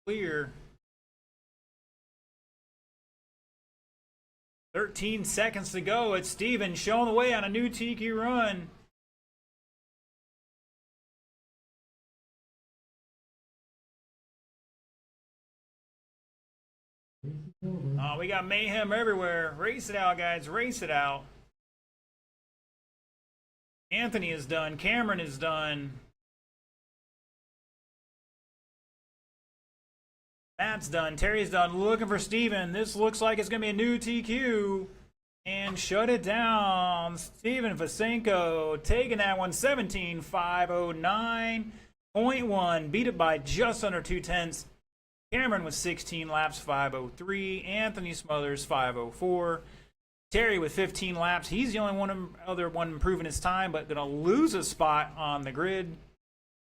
Clear. 13 seconds to go. It's Steven showing the way on a new Tiki run. Oh, we got mayhem everywhere. Race it out, guys. Race it out. Anthony is done. Cameron is done. Matt's done. Terry's done. Looking for Steven. This looks like it's going to be a new TQ. And shut it down. Steven Vasenko taking that one. 17:509.1. Beat it by just under 2/10. Cameron with 16 laps, 5:03. Anthony Smothers, 5:04. Terry with 15 laps. He's the only other one improving his time, but going to lose a spot on the grid.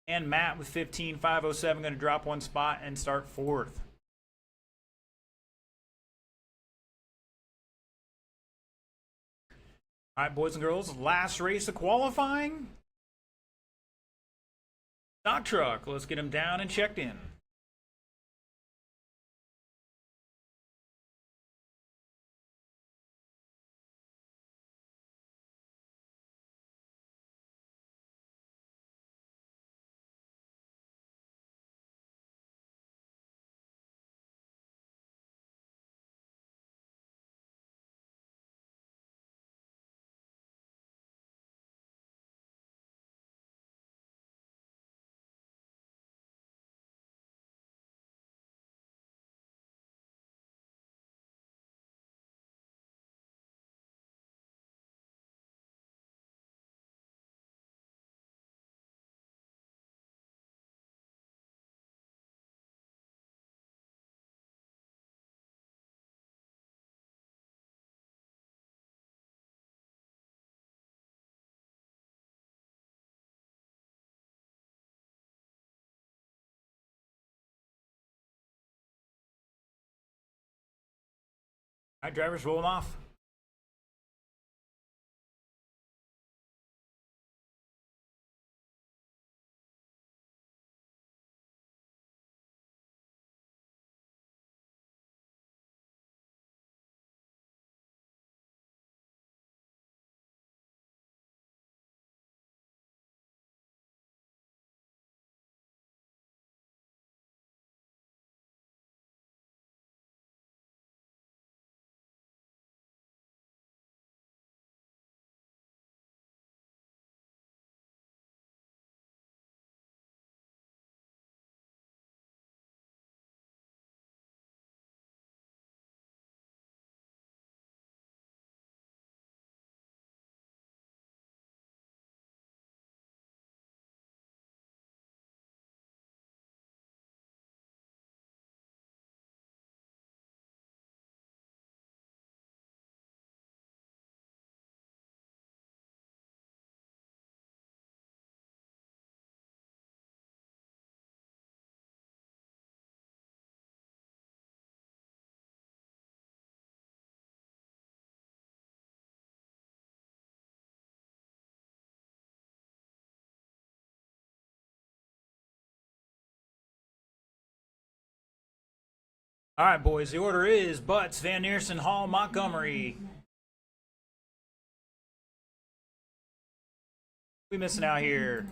And Matt with 15, 5:07, going to drop one spot and start fourth. All right, boys and girls, last race of qualifying. Stock truck. Let's get him down and checked in. All right, drivers, roll them off. All right, boys. The order is Butts, Van Neersen, Hall, Montgomery. We missing out here.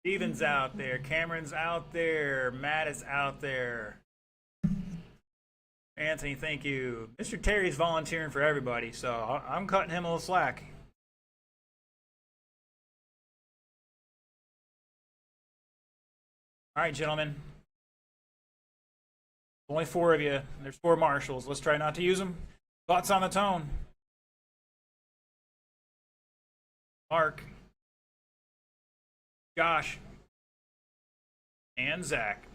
Steven's out there. Cameron's out there. Matt is out there. Anthony, thank you. Mr. Terry's volunteering for everybody, so I'm cutting him a little slack. All right, gentlemen. Only 4 of you. There's 4 marshals. Let's try not to use them. Thoughts on the tone? Mark. Josh. And Zach.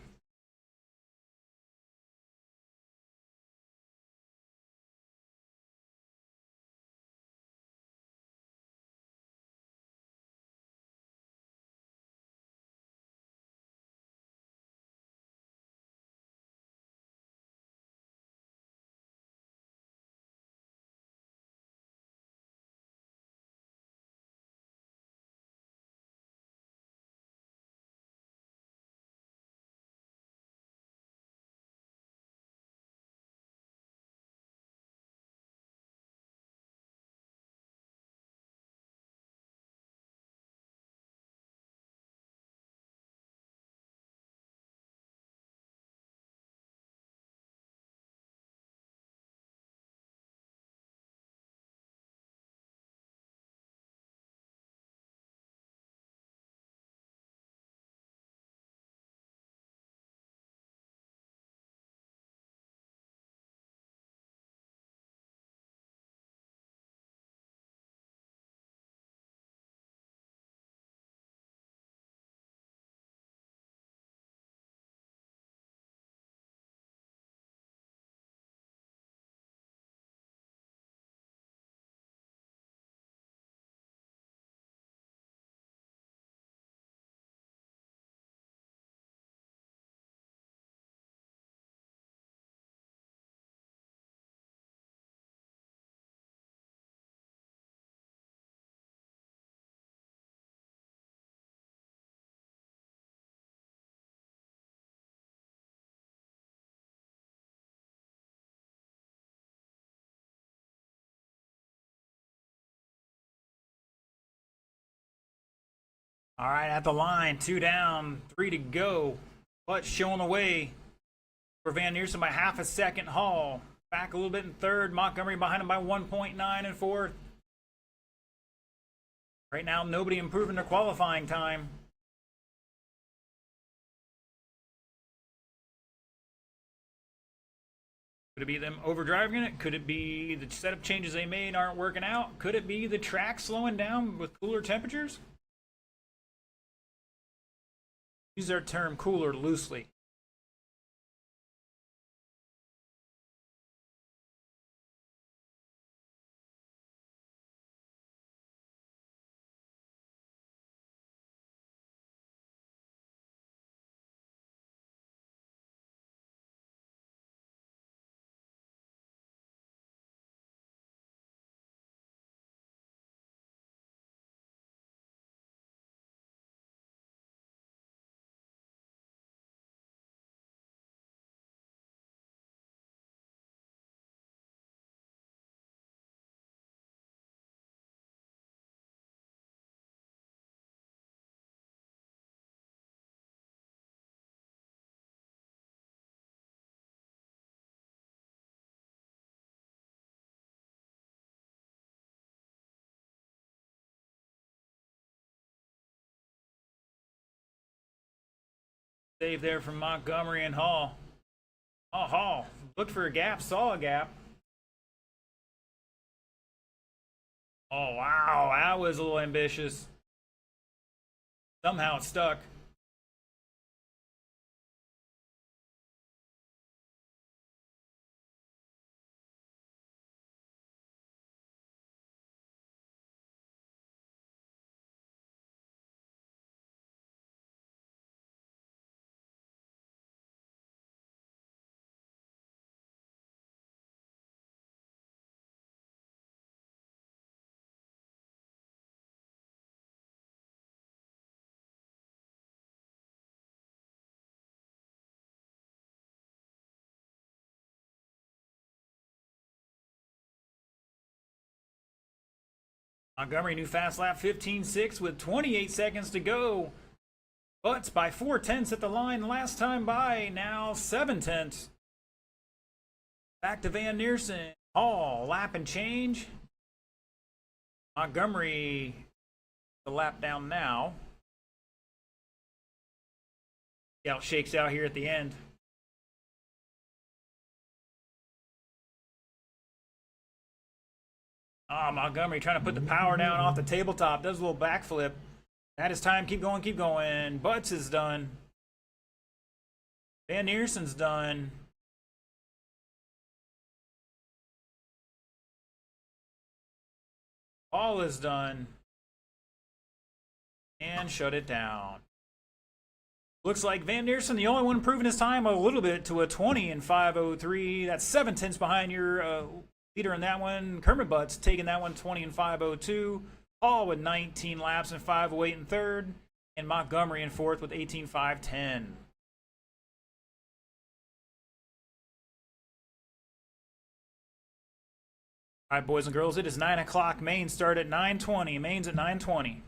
All right, at the line, 2 down, 3 to go. But showing the way for Van Neersen by half a second. Hall back a little bit in third. Montgomery behind him by 1.9 in fourth. Right now, nobody improving their qualifying time. Could it be them overdriving it? Could it be the setup changes they made aren't working out? Could it be the track slowing down with cooler temperatures? Use our term cooler loosely. Save there from Montgomery and Hall. Oh, Hall looked for a gap, saw a gap. Oh, wow, that was a little ambitious. Somehow it stuck. Montgomery, new fast lap 15.6 with 28 seconds to go. Butts by 4/10 at the line last time by, now 7/10. Back to Van Neersen. Hall, lap and change. Montgomery, the lap down now. See how it shakes out here at the end. Ah, Montgomery trying to put the power down off the tabletop. Does a little backflip. That is time. Keep going, keep going. Butts is done. Van Neersen's done. All is done. And shut it down. Looks like Van Neersen, the only one improving his time a little bit to a 20 in 5:03. That's 7/10 behind your leader in that one. Kermit Butts taking that one 20 in 5:02. Hall with 19 laps in 5:08 in third. And Montgomery in fourth with 18.510. All right, boys and girls, it is 9 o'clock. Main start at 9:20. Main's at 9:20.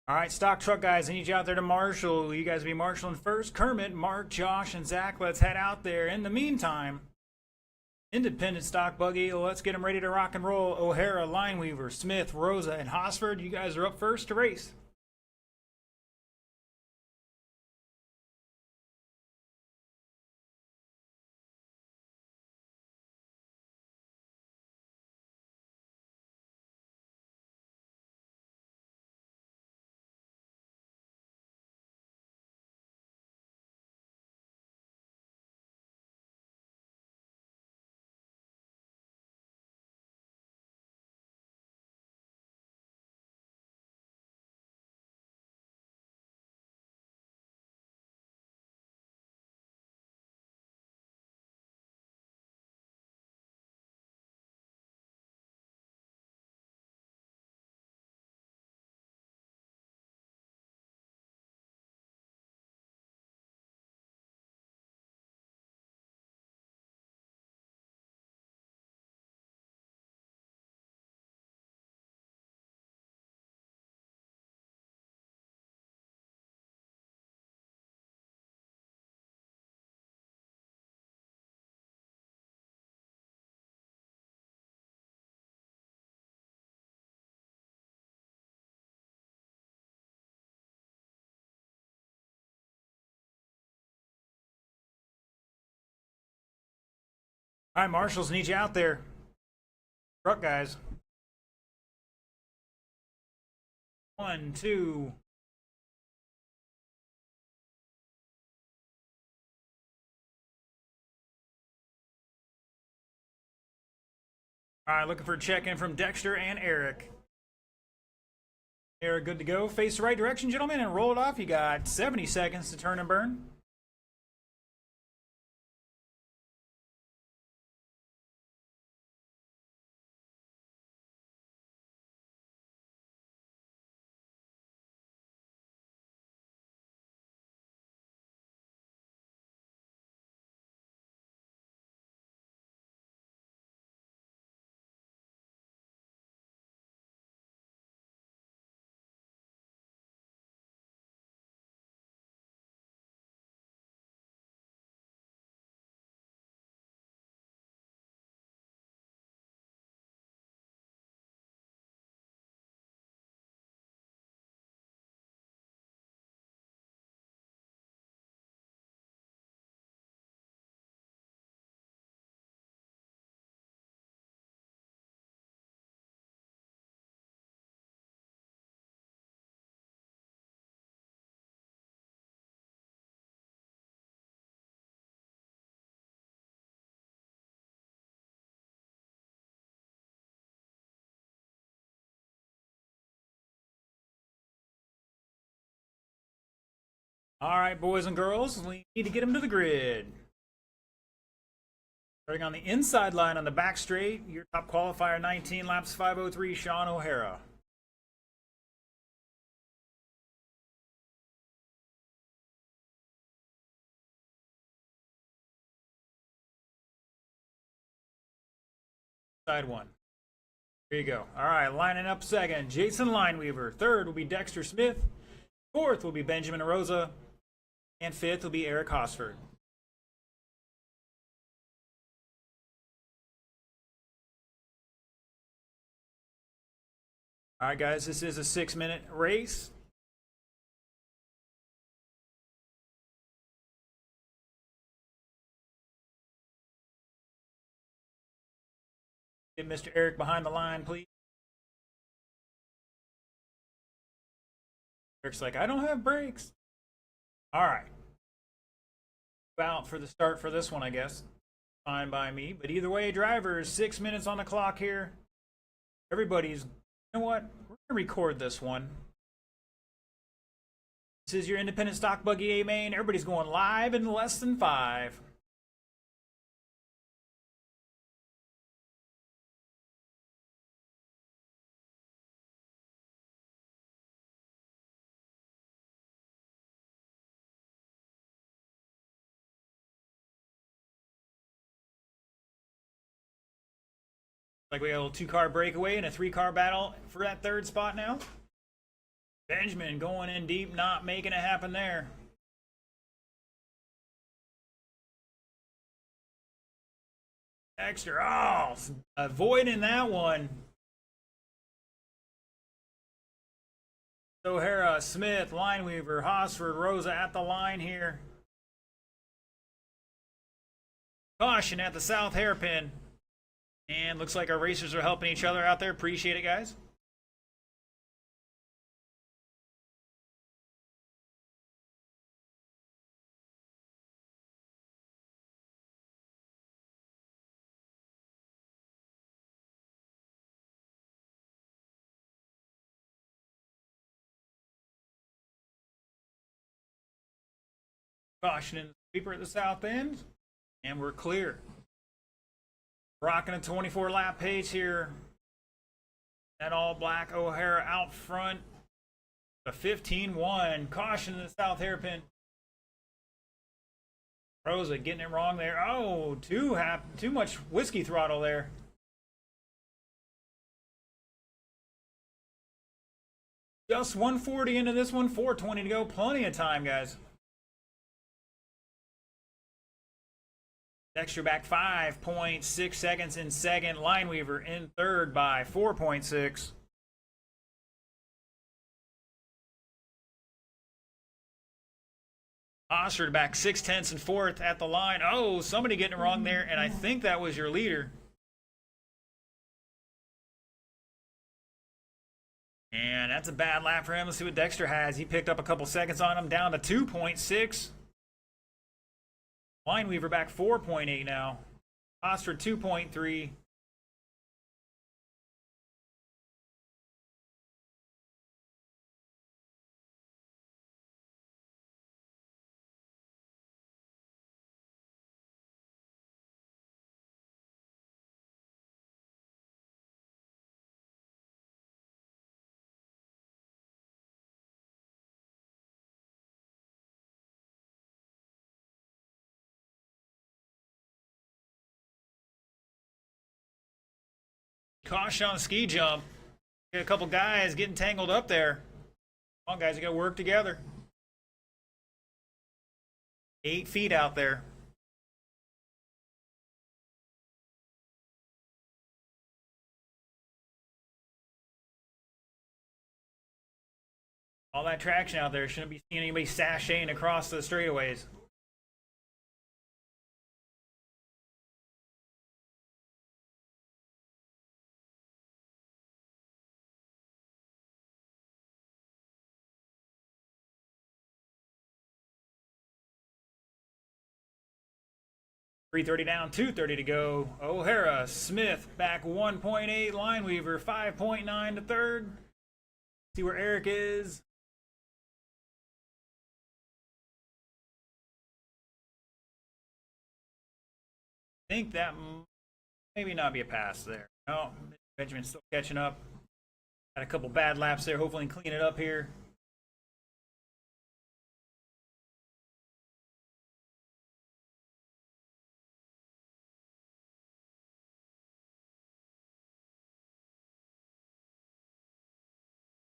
All right, stock truck guys, I need you out there to marshal. You guys be marshaling first. Kermit, Mark, Josh, and Zach, let's head out there. In the meantime, independent stock buggy, let's get them ready to rock and roll. O'Hara, Lineweaver, Smith, Rosa, and Hosford, you guys are up first to race. All right, marshals, need you out there. Truck guys. 1, 2. All right, looking for a check-in from Dexter and Eric. Eric, good to go. Face the right direction, gentlemen, and roll it off. You got 70 seconds to turn and burn. All right, boys and girls, we need to get them to the grid. Starting on the inside line on the back straight, your top qualifier, 19 laps, 5:03, Sean O'Hara. Side one. Here you go. All right, lining up second, Jason Lineweaver. Third will be Dexter Smith. Fourth will be Benjamin Rosa. And fifth will be Eric Hosford. All right, guys, this is a 6-minute race. Get Mr. Eric behind the line, please. Eric's like, I don't have brakes. All right. Out for the start for this one, I guess. Fine by me. But either way, drivers, 6 minutes on the clock here. Everybody's, you know what? We're going to record this one. This is your independent stock buggy A main. Everybody's going live in less than 5. Like we got a little 2-car breakaway and a 3-car battle for that third spot now. Benjamin going in deep, not making it happen there. Dexter, oh, avoiding that one. O'Hara, Smith, Lineweaver, Hosford, Rosa at the line here. Caution at the south hairpin. And looks like our racers are helping each other out there. Appreciate it, guys. Caution in the sweeper at the south end. And we're clear. Rocking a 24 lap pace here. That all black O'Hara out front. A 15-1. Caution in the south hairpin. Rosa getting it wrong there. Oh, too much whiskey throttle there. Just 140 into this one, 420 to go. Plenty of time, guys. Dexter back 5.6 seconds in second. Lineweaver in third by 4.6. Ostrad back 6/10 in fourth at the line. Oh, somebody getting it wrong there, and I think that was your leader. And that's a bad lap for him. Let's see what Dexter has. He picked up a couple seconds on him, down to 2.6. Lineweaver back 4.8 now. Ostrad 2.3. Caution on ski jump. Get a couple guys getting tangled up there. Come on, guys, you got to work together. 8 feet out there. All that traction out there. Shouldn't be seeing anybody sashaying across the straightaways. .330 down, 2:30 to go. O'Hara, Smith back 1.8. Lineweaver 5.9 to third. See where Eric is. I think that maybe not be a pass there. No, Benjamin's still catching up. Had a couple bad laps there. Hopefully clean it up here.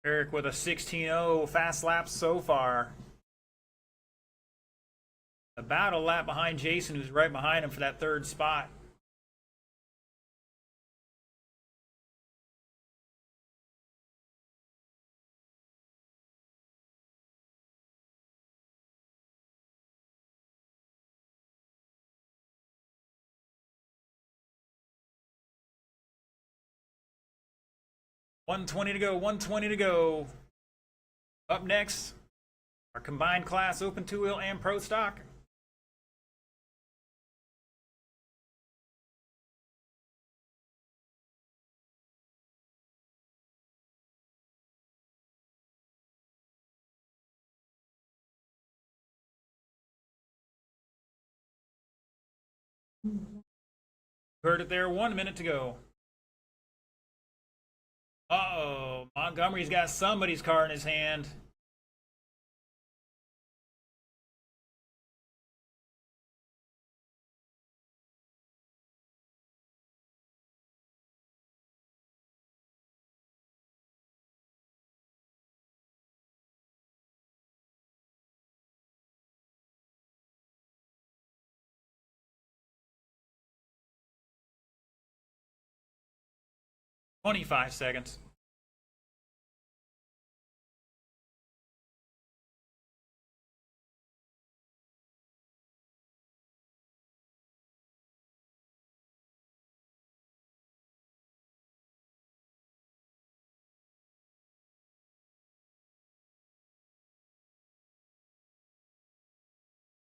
Eric with a 16.0 fast lap so far. About a lap behind Jason, who's right behind him for that third spot. .120 to go, 120 to go. Up next, our combined class open two-wheel and pro stock. Heard it there, 1 minute to go. Uh-oh, Montgomery's got somebody's car in his hand. 25 seconds.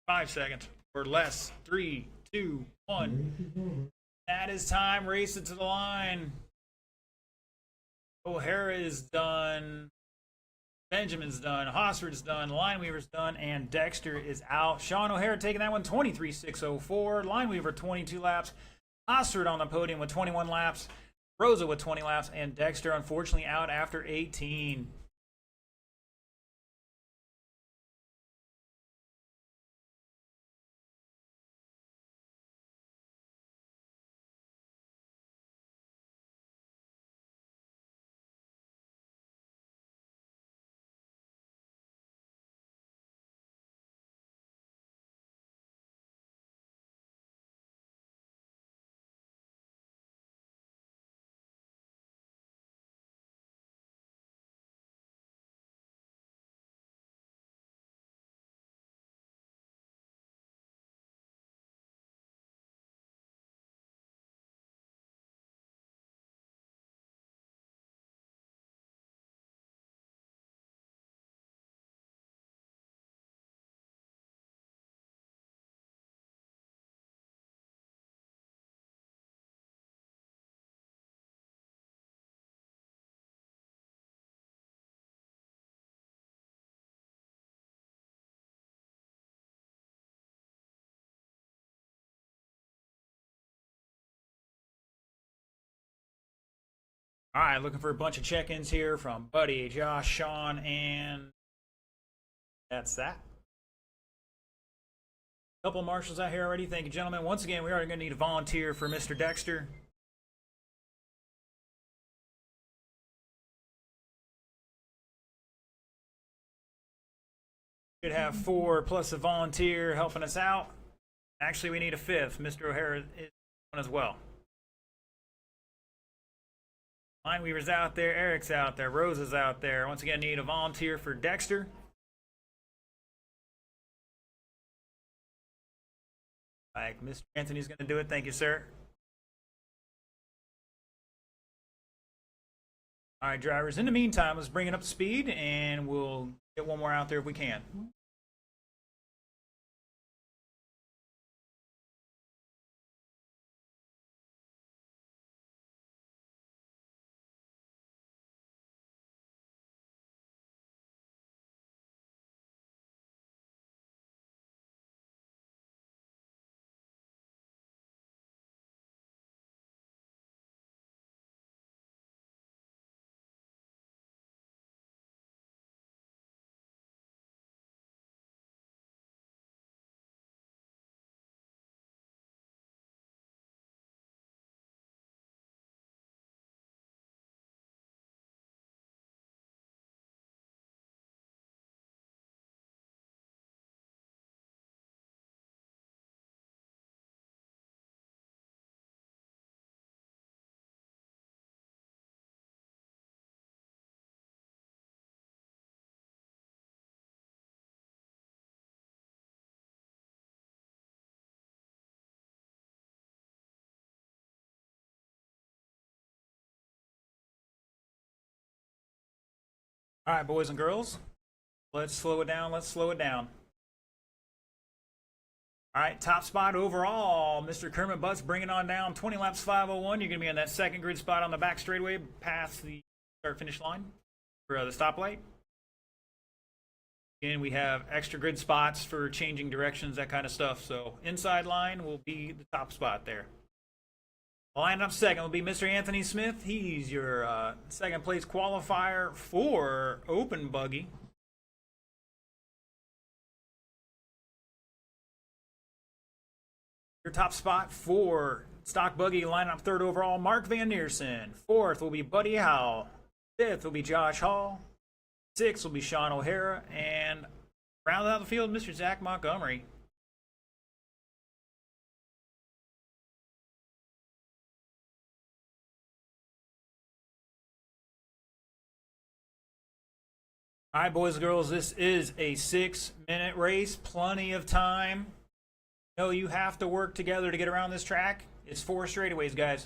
Five seconds or less. 3, 2, 1. That is time. Race it to the line. O'Hara is done. Benjamin's done. Hossford's done. Lineweaver's done. And Dexter is out. Sean O'Hara taking that one. 23.604. Lineweaver 22 laps. Hossford on the podium with 21 laps. Rosa with 20 laps. And Dexter unfortunately out after 18. All right, looking for a bunch of check-ins here from Buddy, Josh, Sean, and that's that. A couple of marshals out here already. Thank you, gentlemen. Once again, we are going to need a volunteer for Mr. Dexter. Should have 4 plus a volunteer helping us out. Actually, we need a 5th. Mr. O'Hara is one as well. Lineweaver's out there, Eric's out there, Rosa's out there. Once again, need a volunteer for Dexter. Like Mr. Anthony's going to do it. Thank you, sir. All right, drivers. In the meantime, let's bring it up to speed, and we'll get one more out there if we can. All right, boys and girls, let's slow it down. Let's slow it down. All right, top spot overall, Mr. Kermit Butts bringing on down 20 laps 501. You're going to be in that second grid spot on the back straightaway past the start-finish line for the stoplight. And we have extra grid spots for changing directions, that kind of stuff. So inside line will be the top spot there. Line up second will be Mr. Anthony Smith. He's your second place qualifier for Open Buggy. Your top spot for Stock Buggy lineup third overall, Mark Van Neersen. Fourth will be Buddy Howell. Fifth will be Josh Hall. Sixth will be Sean O'Hara. And round out the field, Mr. Zach Montgomery. All right, boys and girls, this is a 6-minute race. Plenty of time. No, you have to work together to get around this track. It's 4 straightaways, guys.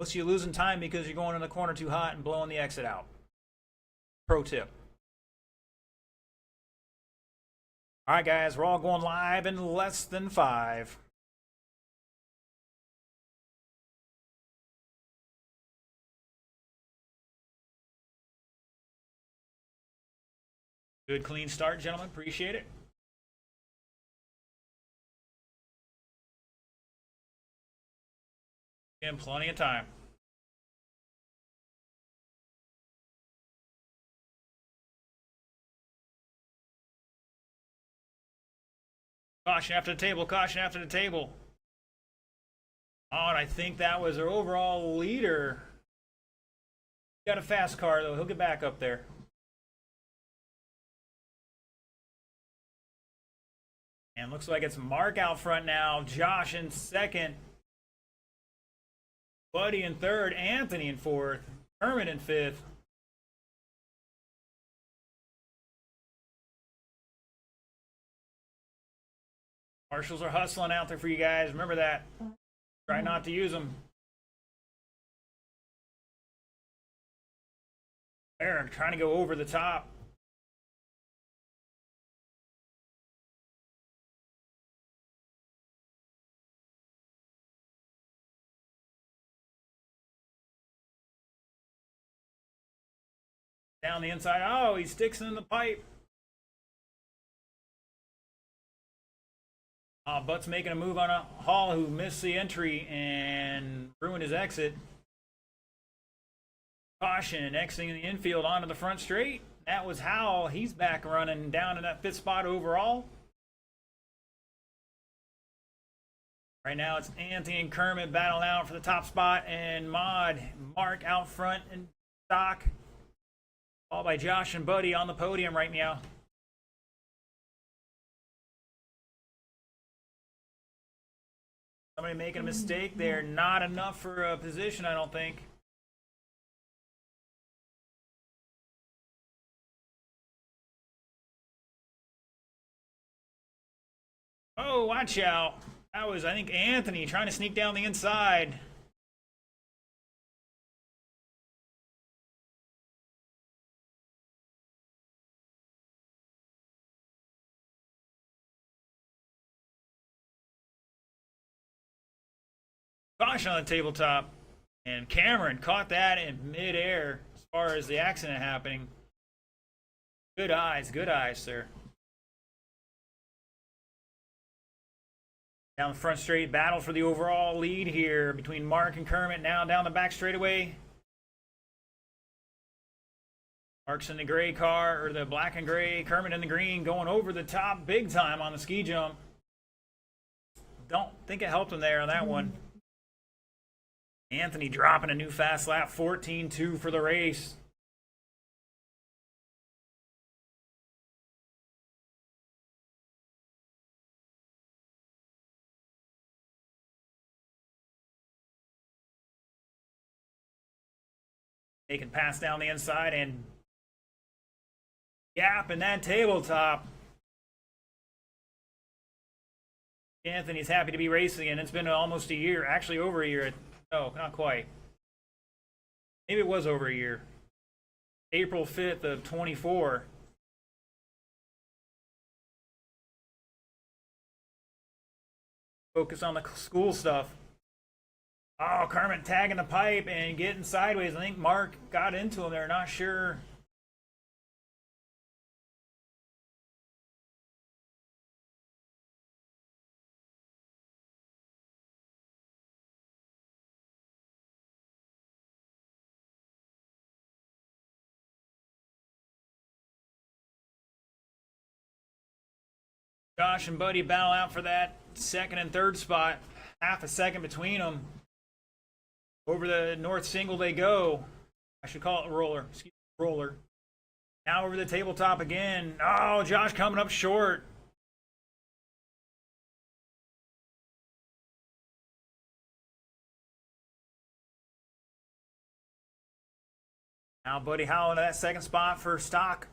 Unless you're losing time because you're going in the corner too hot and blowing the exit out. Pro tip. All right, guys, we're all going live in less than 5. Good clean start, gentlemen. Appreciate it. And plenty of time. Caution after the table, caution after the table. Oh, and I think that was our overall leader. Got a fast car, though. He'll get back up there. And looks like it's Mark out front now. Josh in second. Buddy in third. Anthony in fourth. Herman in fifth. Marshals are hustling out there for you guys. Remember that. Try not to use them. Eric trying to go over the top. Down the inside. Oh, he sticks in the pipe. Butt's making a move on a Hall who missed the entry and ruined his exit. Caution, exiting the infield onto the front straight. That was Howell. He's back running down in that 5th spot overall. Right now it's Anthony and Kermit battling out for the top spot, and Mark out front in stock. Followed by Josh and Buddy on the podium right now. Somebody making a mistake there. Not enough for a position, I don't think. Oh, watch out. That was, I think, Anthony trying to sneak down the inside. Caution on the tabletop. And Cameron caught that in midair as far as the accident happening. Good eyes, sir. Down the front straight, battle for the overall lead here between Mark and Kermit. Now down the back straightaway. Mark's in the gray car, or the black and gray. Kermit in the green, going over the top big time on the ski jump. Don't think it helped him there on that one. Anthony dropping a new fast lap, 14-2 for the race. They can pass down the inside and gap in that tabletop. Anthony's happy to be racing, and it's been almost a year, actually over a year. No, not quite. Maybe it was over a year. April 5th of 24. Focus on the school stuff. Oh, Kermit tagging the pipe and getting sideways. I think Mark got into him there, not sure. Josh and Buddy battle out for that second and third spot. Half a second between them. Over the north single they go. I should call it a roller. Excuse me, roller. Now over the tabletop again. Oh, Josh coming up short. Now Buddy Howell into that second spot for stock.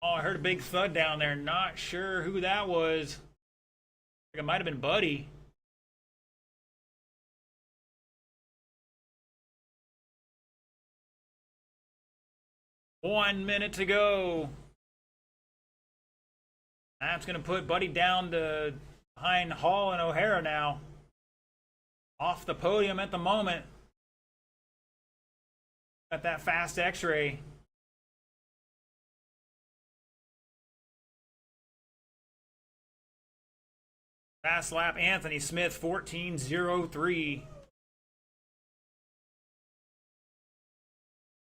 Oh, I heard a big thud down there. Not sure who that was. I think it might have been Buddy. One minute to go. That's going to put Buddy down to behind Hall and O'Hara now. Off the podium at the moment. Got that fast x-ray. Fast lap, Anthony Smith, 14.03.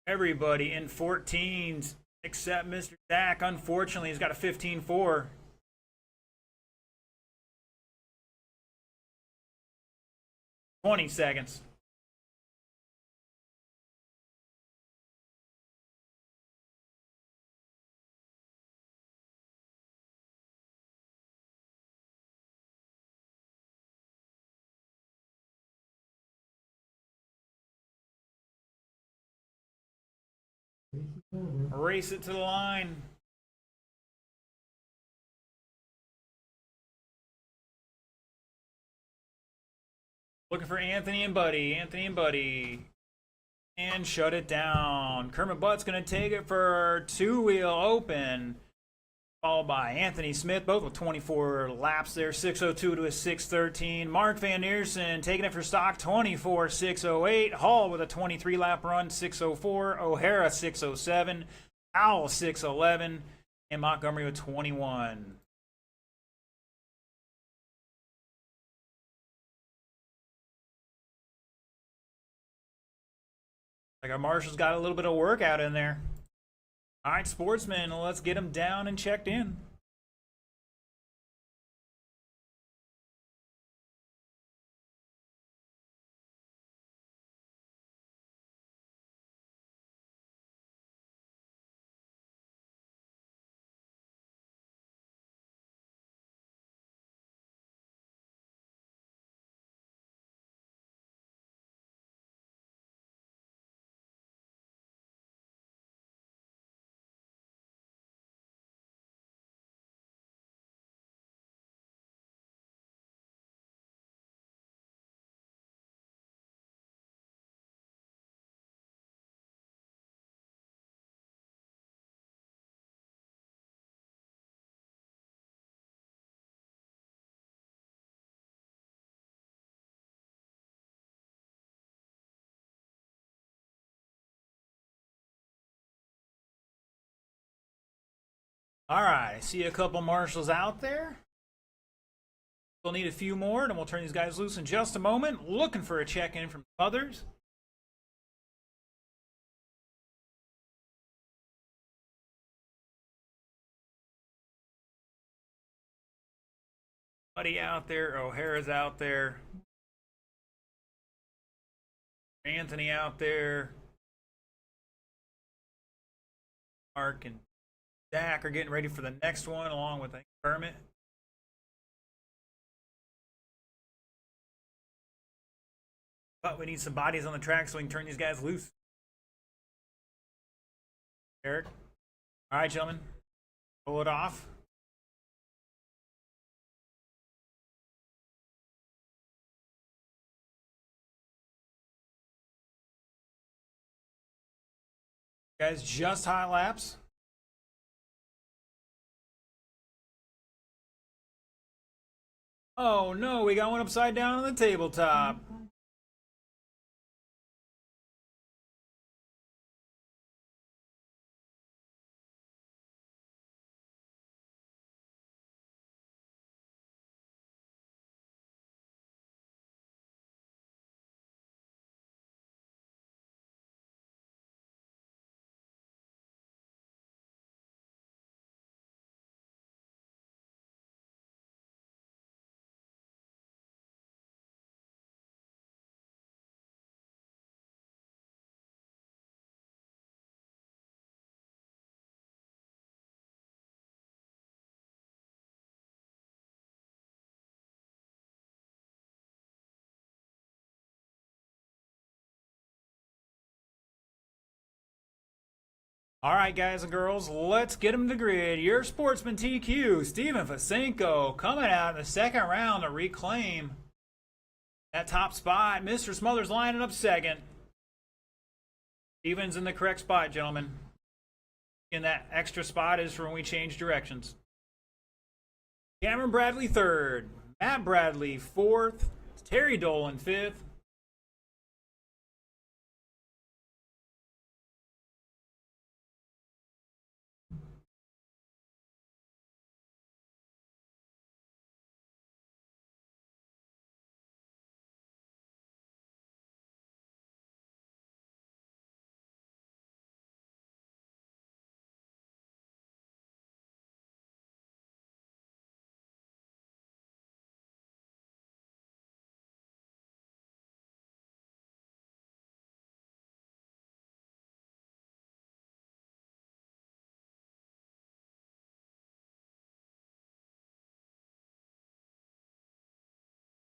Everybody in 14s except Mr. Dak. Unfortunately, he's got a 15.4. 20 seconds. Race it to the line. Looking for Anthony and Buddy. Anthony and Buddy. And shut it down. Kermit Butt's going to take it for two-wheel open. Followed by Anthony Smith, both with 24 laps there. 6.02 to a 6.13. Mark Van Neersen taking it for stock, 24.608. Hall with a 23-lap run, 6.04. O'Hara, 6.07. Howell, 6.11. And Montgomery with 21. Like our marshal's got a little bit of workout in there. All right, sportsmen, let's get them down and checked in. All right, I see a couple marshals out there. We'll need a few more, and we'll turn these guys loose in just a moment. Looking for a check-in from others. Buddy out there, O'Hara's out there. Anthony out there. Mark and Dak are getting ready for the next one, along with Kermit. But we need some bodies on the track so we can turn these guys loose. Eric. All right, gentlemen. Pull it off. Guys, just hot laps. Oh no, we got one upside down on the tabletop. All right, guys and girls, let's get them to the grid. Your sportsman TQ, Steven Fasenko, coming out in the second round to reclaim that top spot. Mr. Smothers lining up second. Steven's in the correct spot, gentlemen. And that extra spot is for when we change directions. Cameron Bradley third. Matt Bradley fourth. Terry Dolan fifth.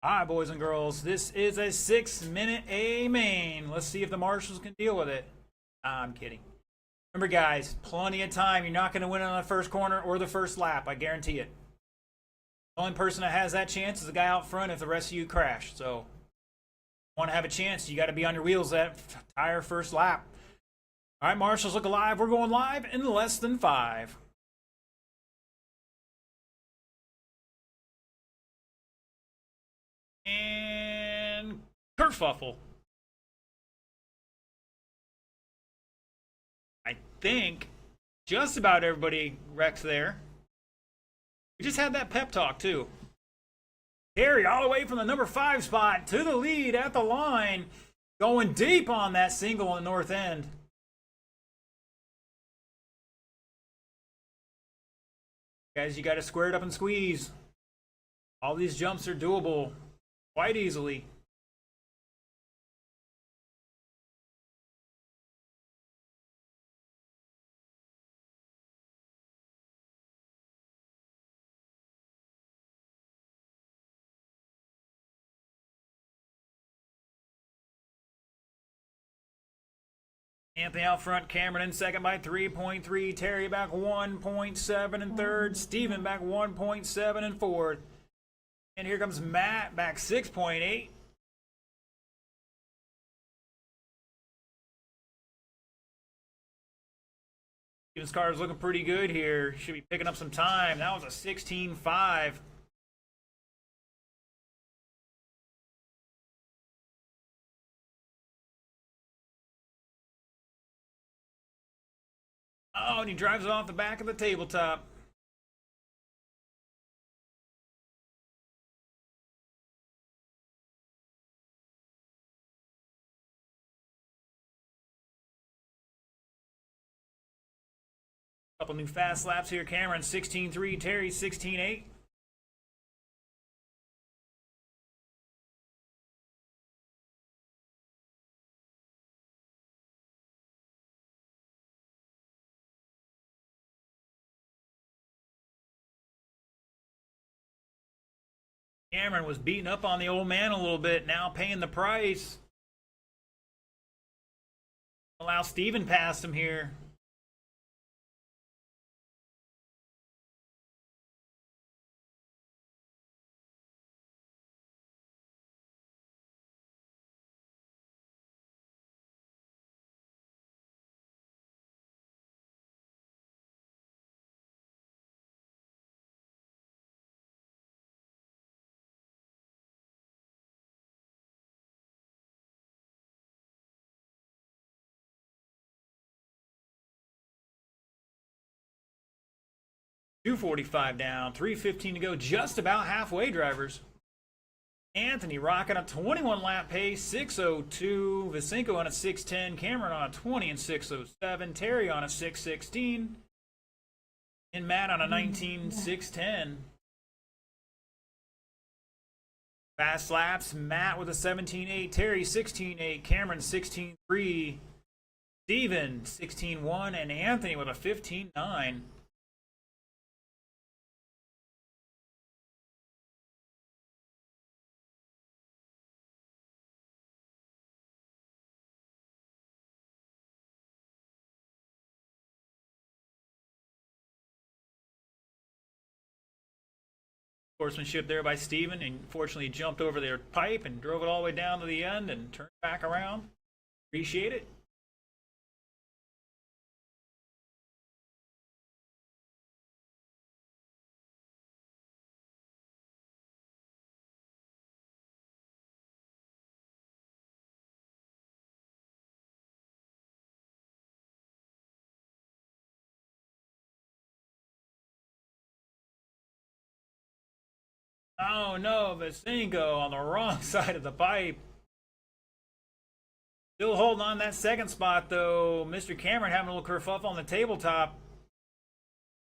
All right, boys and girls, this is a 6-minute A main. Let's see if the marshals can deal with it. I'm kidding. Remember, guys, plenty of time. You're not going to win on the first corner or the first lap. I guarantee it. The only person that has that chance is the guy out front if the rest of you crash. So, want to have a chance, you got to be on your wheels that entire first lap. All right, marshals, look alive. We're going live in less than 5. And kerfuffle. I think just about everybody wrecks there. We just had that pep talk too. Terry all the way from the number 5 spot to the lead at the line. Going deep on that single on the north end. Guys, you got to square it up and squeeze. All these jumps are doable quite easily. Anthony out front, Cameron in second by 3.3, Terry back 1.7 in third, Steven back 1.7 in fourth. And here comes Matt back 6.8. Steven's car is looking pretty good here. Should be picking up some time. That was a 16.5. Oh, and he drives it off the back of the tabletop. Couple new fast laps here. Cameron 16.3, Terry 16.8. Cameron was beating up on the old man a little bit, now paying the price. Allow Steven past him here. .245 down, 3:15 to go, just about halfway, drivers. Anthony rocking a 21 lap pace, 6:02. Vasenko on a 6:10. Cameron on a 20 and 6:07. Terry on a 6:16. And Matt on a 19 6:10. Fast laps, Matt with a 17.8. Terry 16.8. Cameron 16.3. Steven 16.1. And Anthony with a 15.9. Sportsmanship there by Steven, and fortunately jumped over their pipe and drove it all the way down to the end and turned back around. Appreciate it. Oh no, Vasinko on the wrong side of the pipe. Still holding on that second spot though. Mr. Cameron having a little kerfuffle on the tabletop.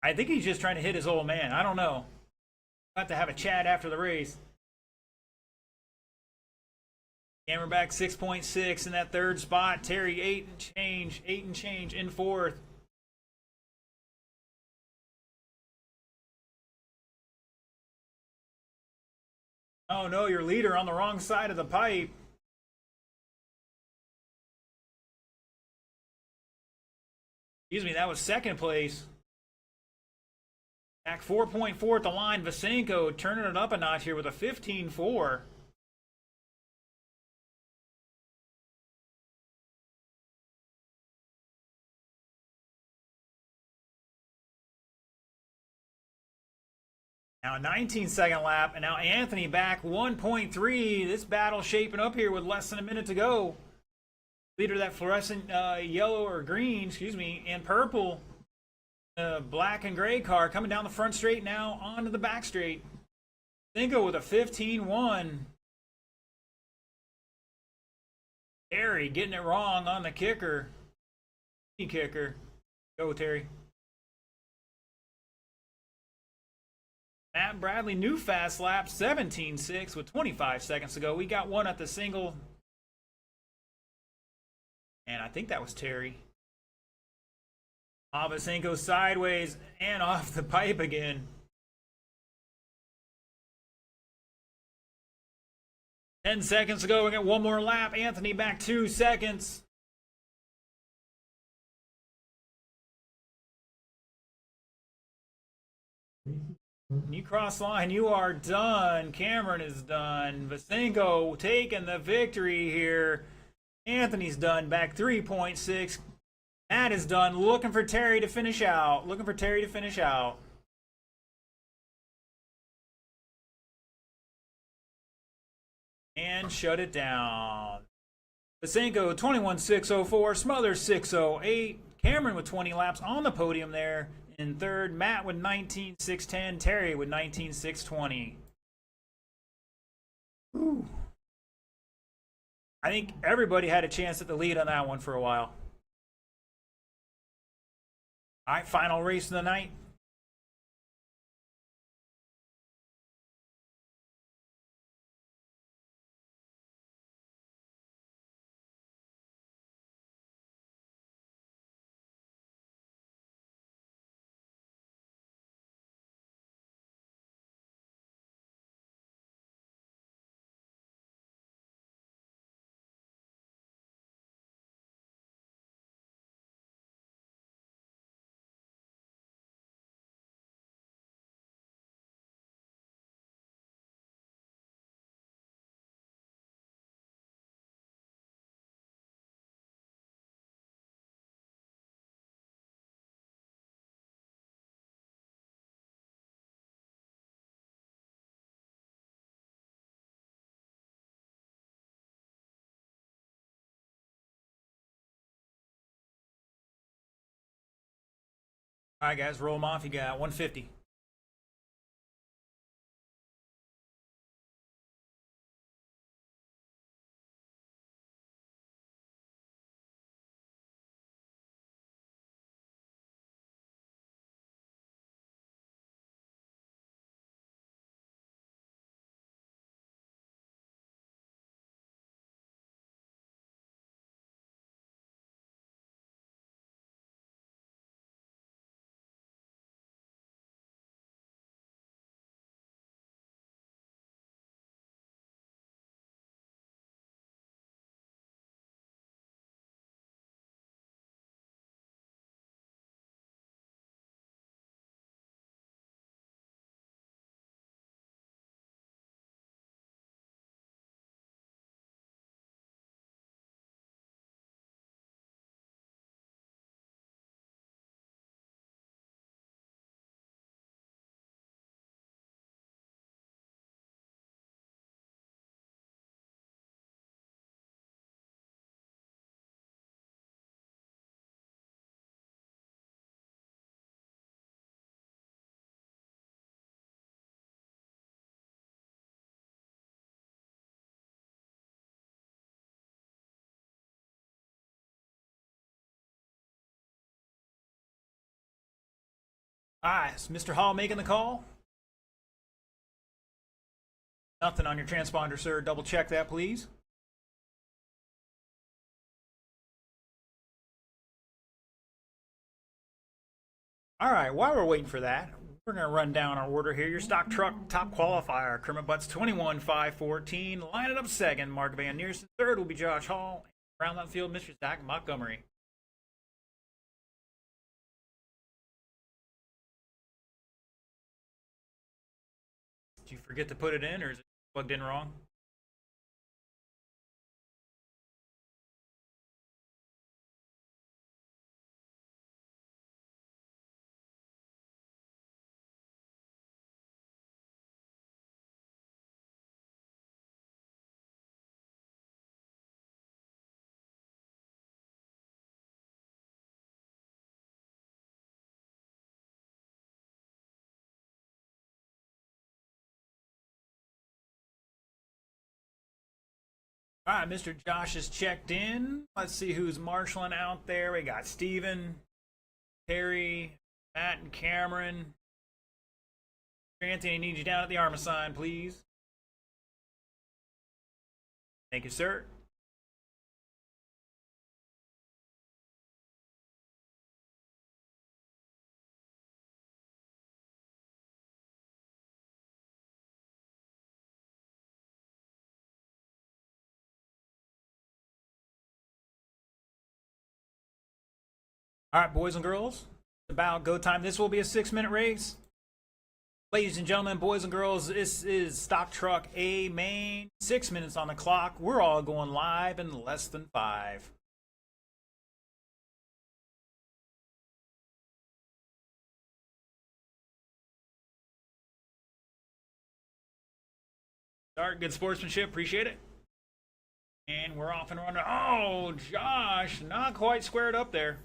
I think he's just trying to hit his old man. I don't know. We'll have to have a chat after the race. Cameron back 6.6 in that third spot. Terry 8 and change in fourth. Oh no, your leader on the wrong side of the pipe. Excuse me, that was second place. Back 4.4 at the line. Vasenko turning it up a notch here with a 15.4. Now a 19-second lap, and now Anthony back 1.3. This battle shaping up here with less than a minute to go. Leader of that fluorescent yellow or green, excuse me, and purple. Black and gray car coming down the front straight now onto the back straight. Cinco with a 15.1. Terry getting it wrong on the kicker. Kicker. Go, Terry. Matt Bradley, new fast lap, 17.6 with 25 seconds to go. We got one at the single. And I think that was Terry. Avasenko sideways and off the pipe again. 10 seconds to go. We got one more lap. Anthony back 2 seconds. You cross line, you are done. Cameron is done. Vasenko taking the victory here. Anthony's done, back 3.6. Matt is done, looking for Terry to finish out. Looking for Terry to finish out. And shut it down. Vasenko 21.604, Smothers 6.08. Cameron with 20 laps on the podium there. In third, Matt with 19.610, Terry with 19.620. Ooh. I think everybody had a chance at the lead on that one for a while. All right, final race of the night. All right, guys, roll them off. You got 150. Ah, is Mr. Hall making the call? Nothing on your transponder, sir. Double check that, please. All right, while we're waiting for that, we're going to run down our order here. Your stock truck top qualifier, Kermit Butts 21-5-14. Line it up second, Mark Van Neersen. Third will be Josh Hall. Round that field, Mr. Zach Montgomery. Did you forget to put it in, or is it plugged in wrong? All right, Mr. Josh is checked in. Let's see who's marshaling out there. We got Steven, Terry, Matt, and Cameron. Anthony, I need you down at the armor sign, please. Thank you, sir. All right, boys and girls, about go time. This will be a 6-minute race. Ladies and gentlemen, boys and girls, this is Stock Truck A main. 6 minutes on the clock. We're all going live in less than 5. Start, good sportsmanship, appreciate it. And we're off and running. Oh, Josh, not quite squared up there.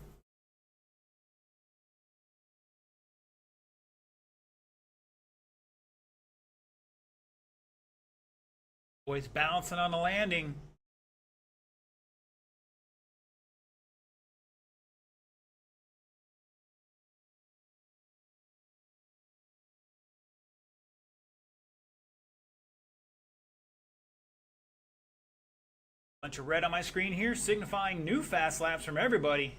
Boys bouncing on the landing. Bunch of red on my screen here, signifying new fast laps from everybody.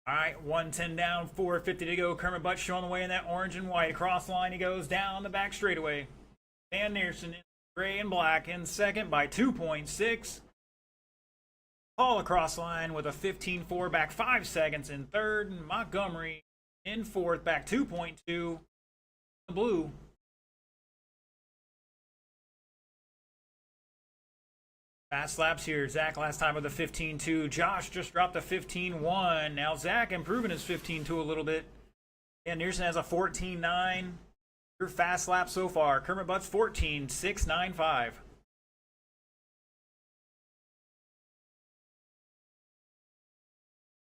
All right, 110 down, 450 to go. Kermit Butts showing the way in that orange and white. Across the line he goes down the back straightaway. Van Neersen in gray and black in second by 2.6. Hall across the line with a 15.4 back 5 seconds in third. And Montgomery in fourth back 2.2. The blue. Fast laps here. Zach last time with a 15.2. Josh just dropped a 15.1. Now Zach improving his 15.2 a little bit. And Neersen has a 14.9. Your fast lap so far. Kermit Butts 14.695.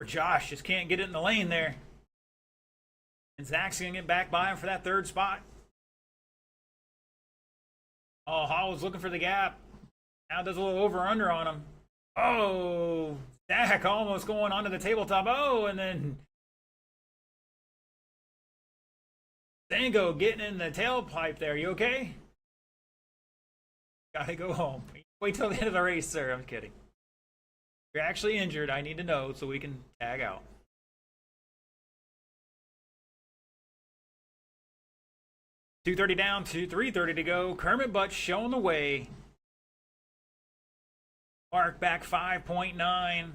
Josh just can't get it in the lane there. And Zach's going to get back by him for that third spot. Oh, Hall was looking for the gap. Now does a little over-under on him. Oh, Zach almost going onto the tabletop. Oh, and then Zango getting in the tailpipe there. You okay? Gotta go home. Wait till the end of the race, sir. I'm kidding. If you're actually injured, I need to know so we can tag out. $230 down to $330 to go. Kermit Butts showing the way. Mark back 5.9.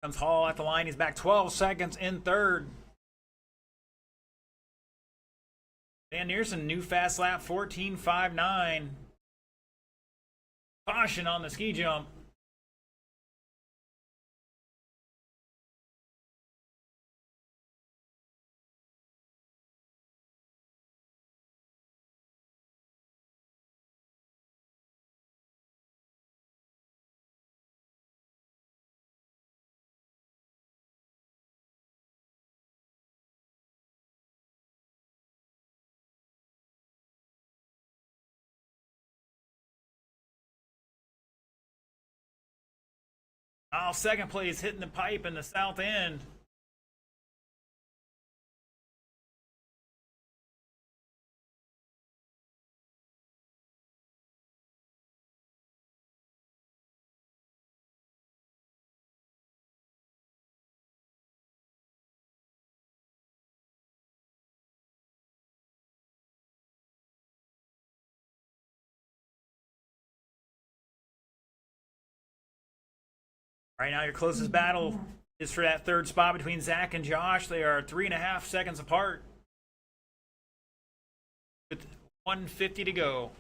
Comes Hall at the line. He's back 12 seconds in third. Van Neersen, new fast lap, 14.59. Caution on the ski jump. Oh, second place hitting the pipe in the south end. Right now, your closest battle is for that third spot between Zach and Josh. They are 3.5 seconds apart with 150 to go.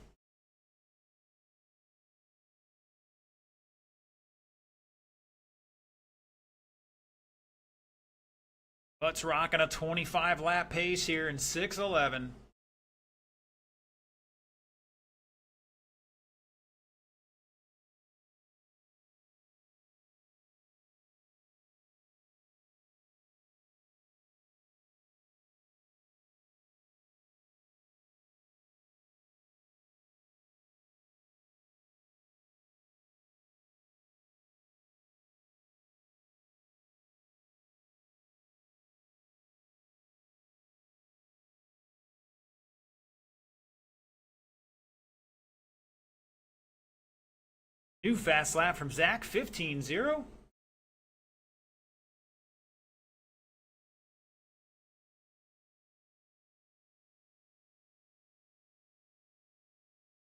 Butts rocking a 25 lap pace here in 6:11. New fast lap from Zach, 15-0.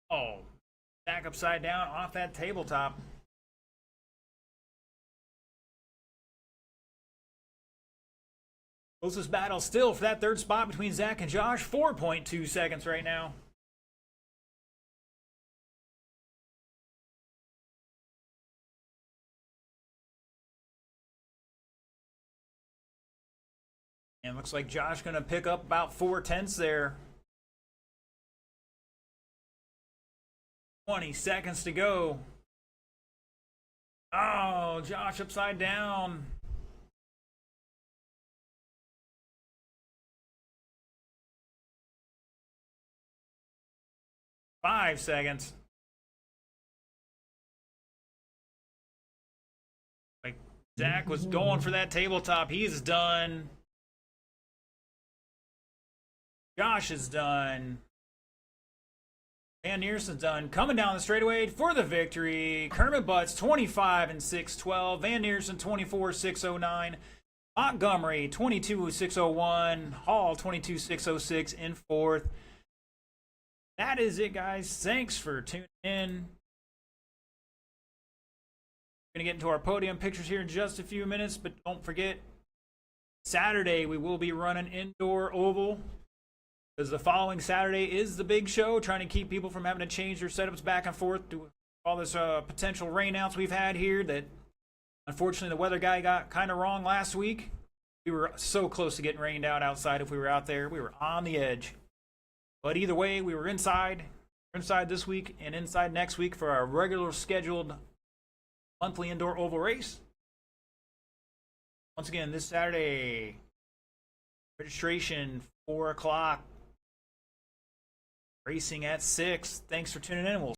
Oh, Zach upside down off that tabletop. Closest battle still for that third spot between Zach and Josh, 4.2 seconds right now. And looks like Josh going to pick up about 4/10 there. 20 seconds to go. Oh, Josh upside down. Five seconds. Like Zach was going for that tabletop. He's done. Josh is done. Van Neerson's done. Coming down the straightaway for the victory. Kermit Butts 25 and 612. Van Neerson 24-609. Montgomery 22-601. Hall 22-606 in fourth. That is it, guys. Thanks for tuning in. We're going to get into our podium pictures here in just a few minutes, but don't forget, Saturday we will be running indoor oval, because the following Saturday is the big show, trying to keep people from having to change their setups back and forth to all this potential rainouts we've had here that unfortunately the weather guy got kind of wrong last week. We were so close to getting rained out outside if we were out there. We were on the edge. But either way, we were inside. We're inside this week and inside next week for our regular scheduled monthly indoor oval race. Once again, this Saturday, registration 4 o'clock. Racing at 6. Thanks for tuning in. We'll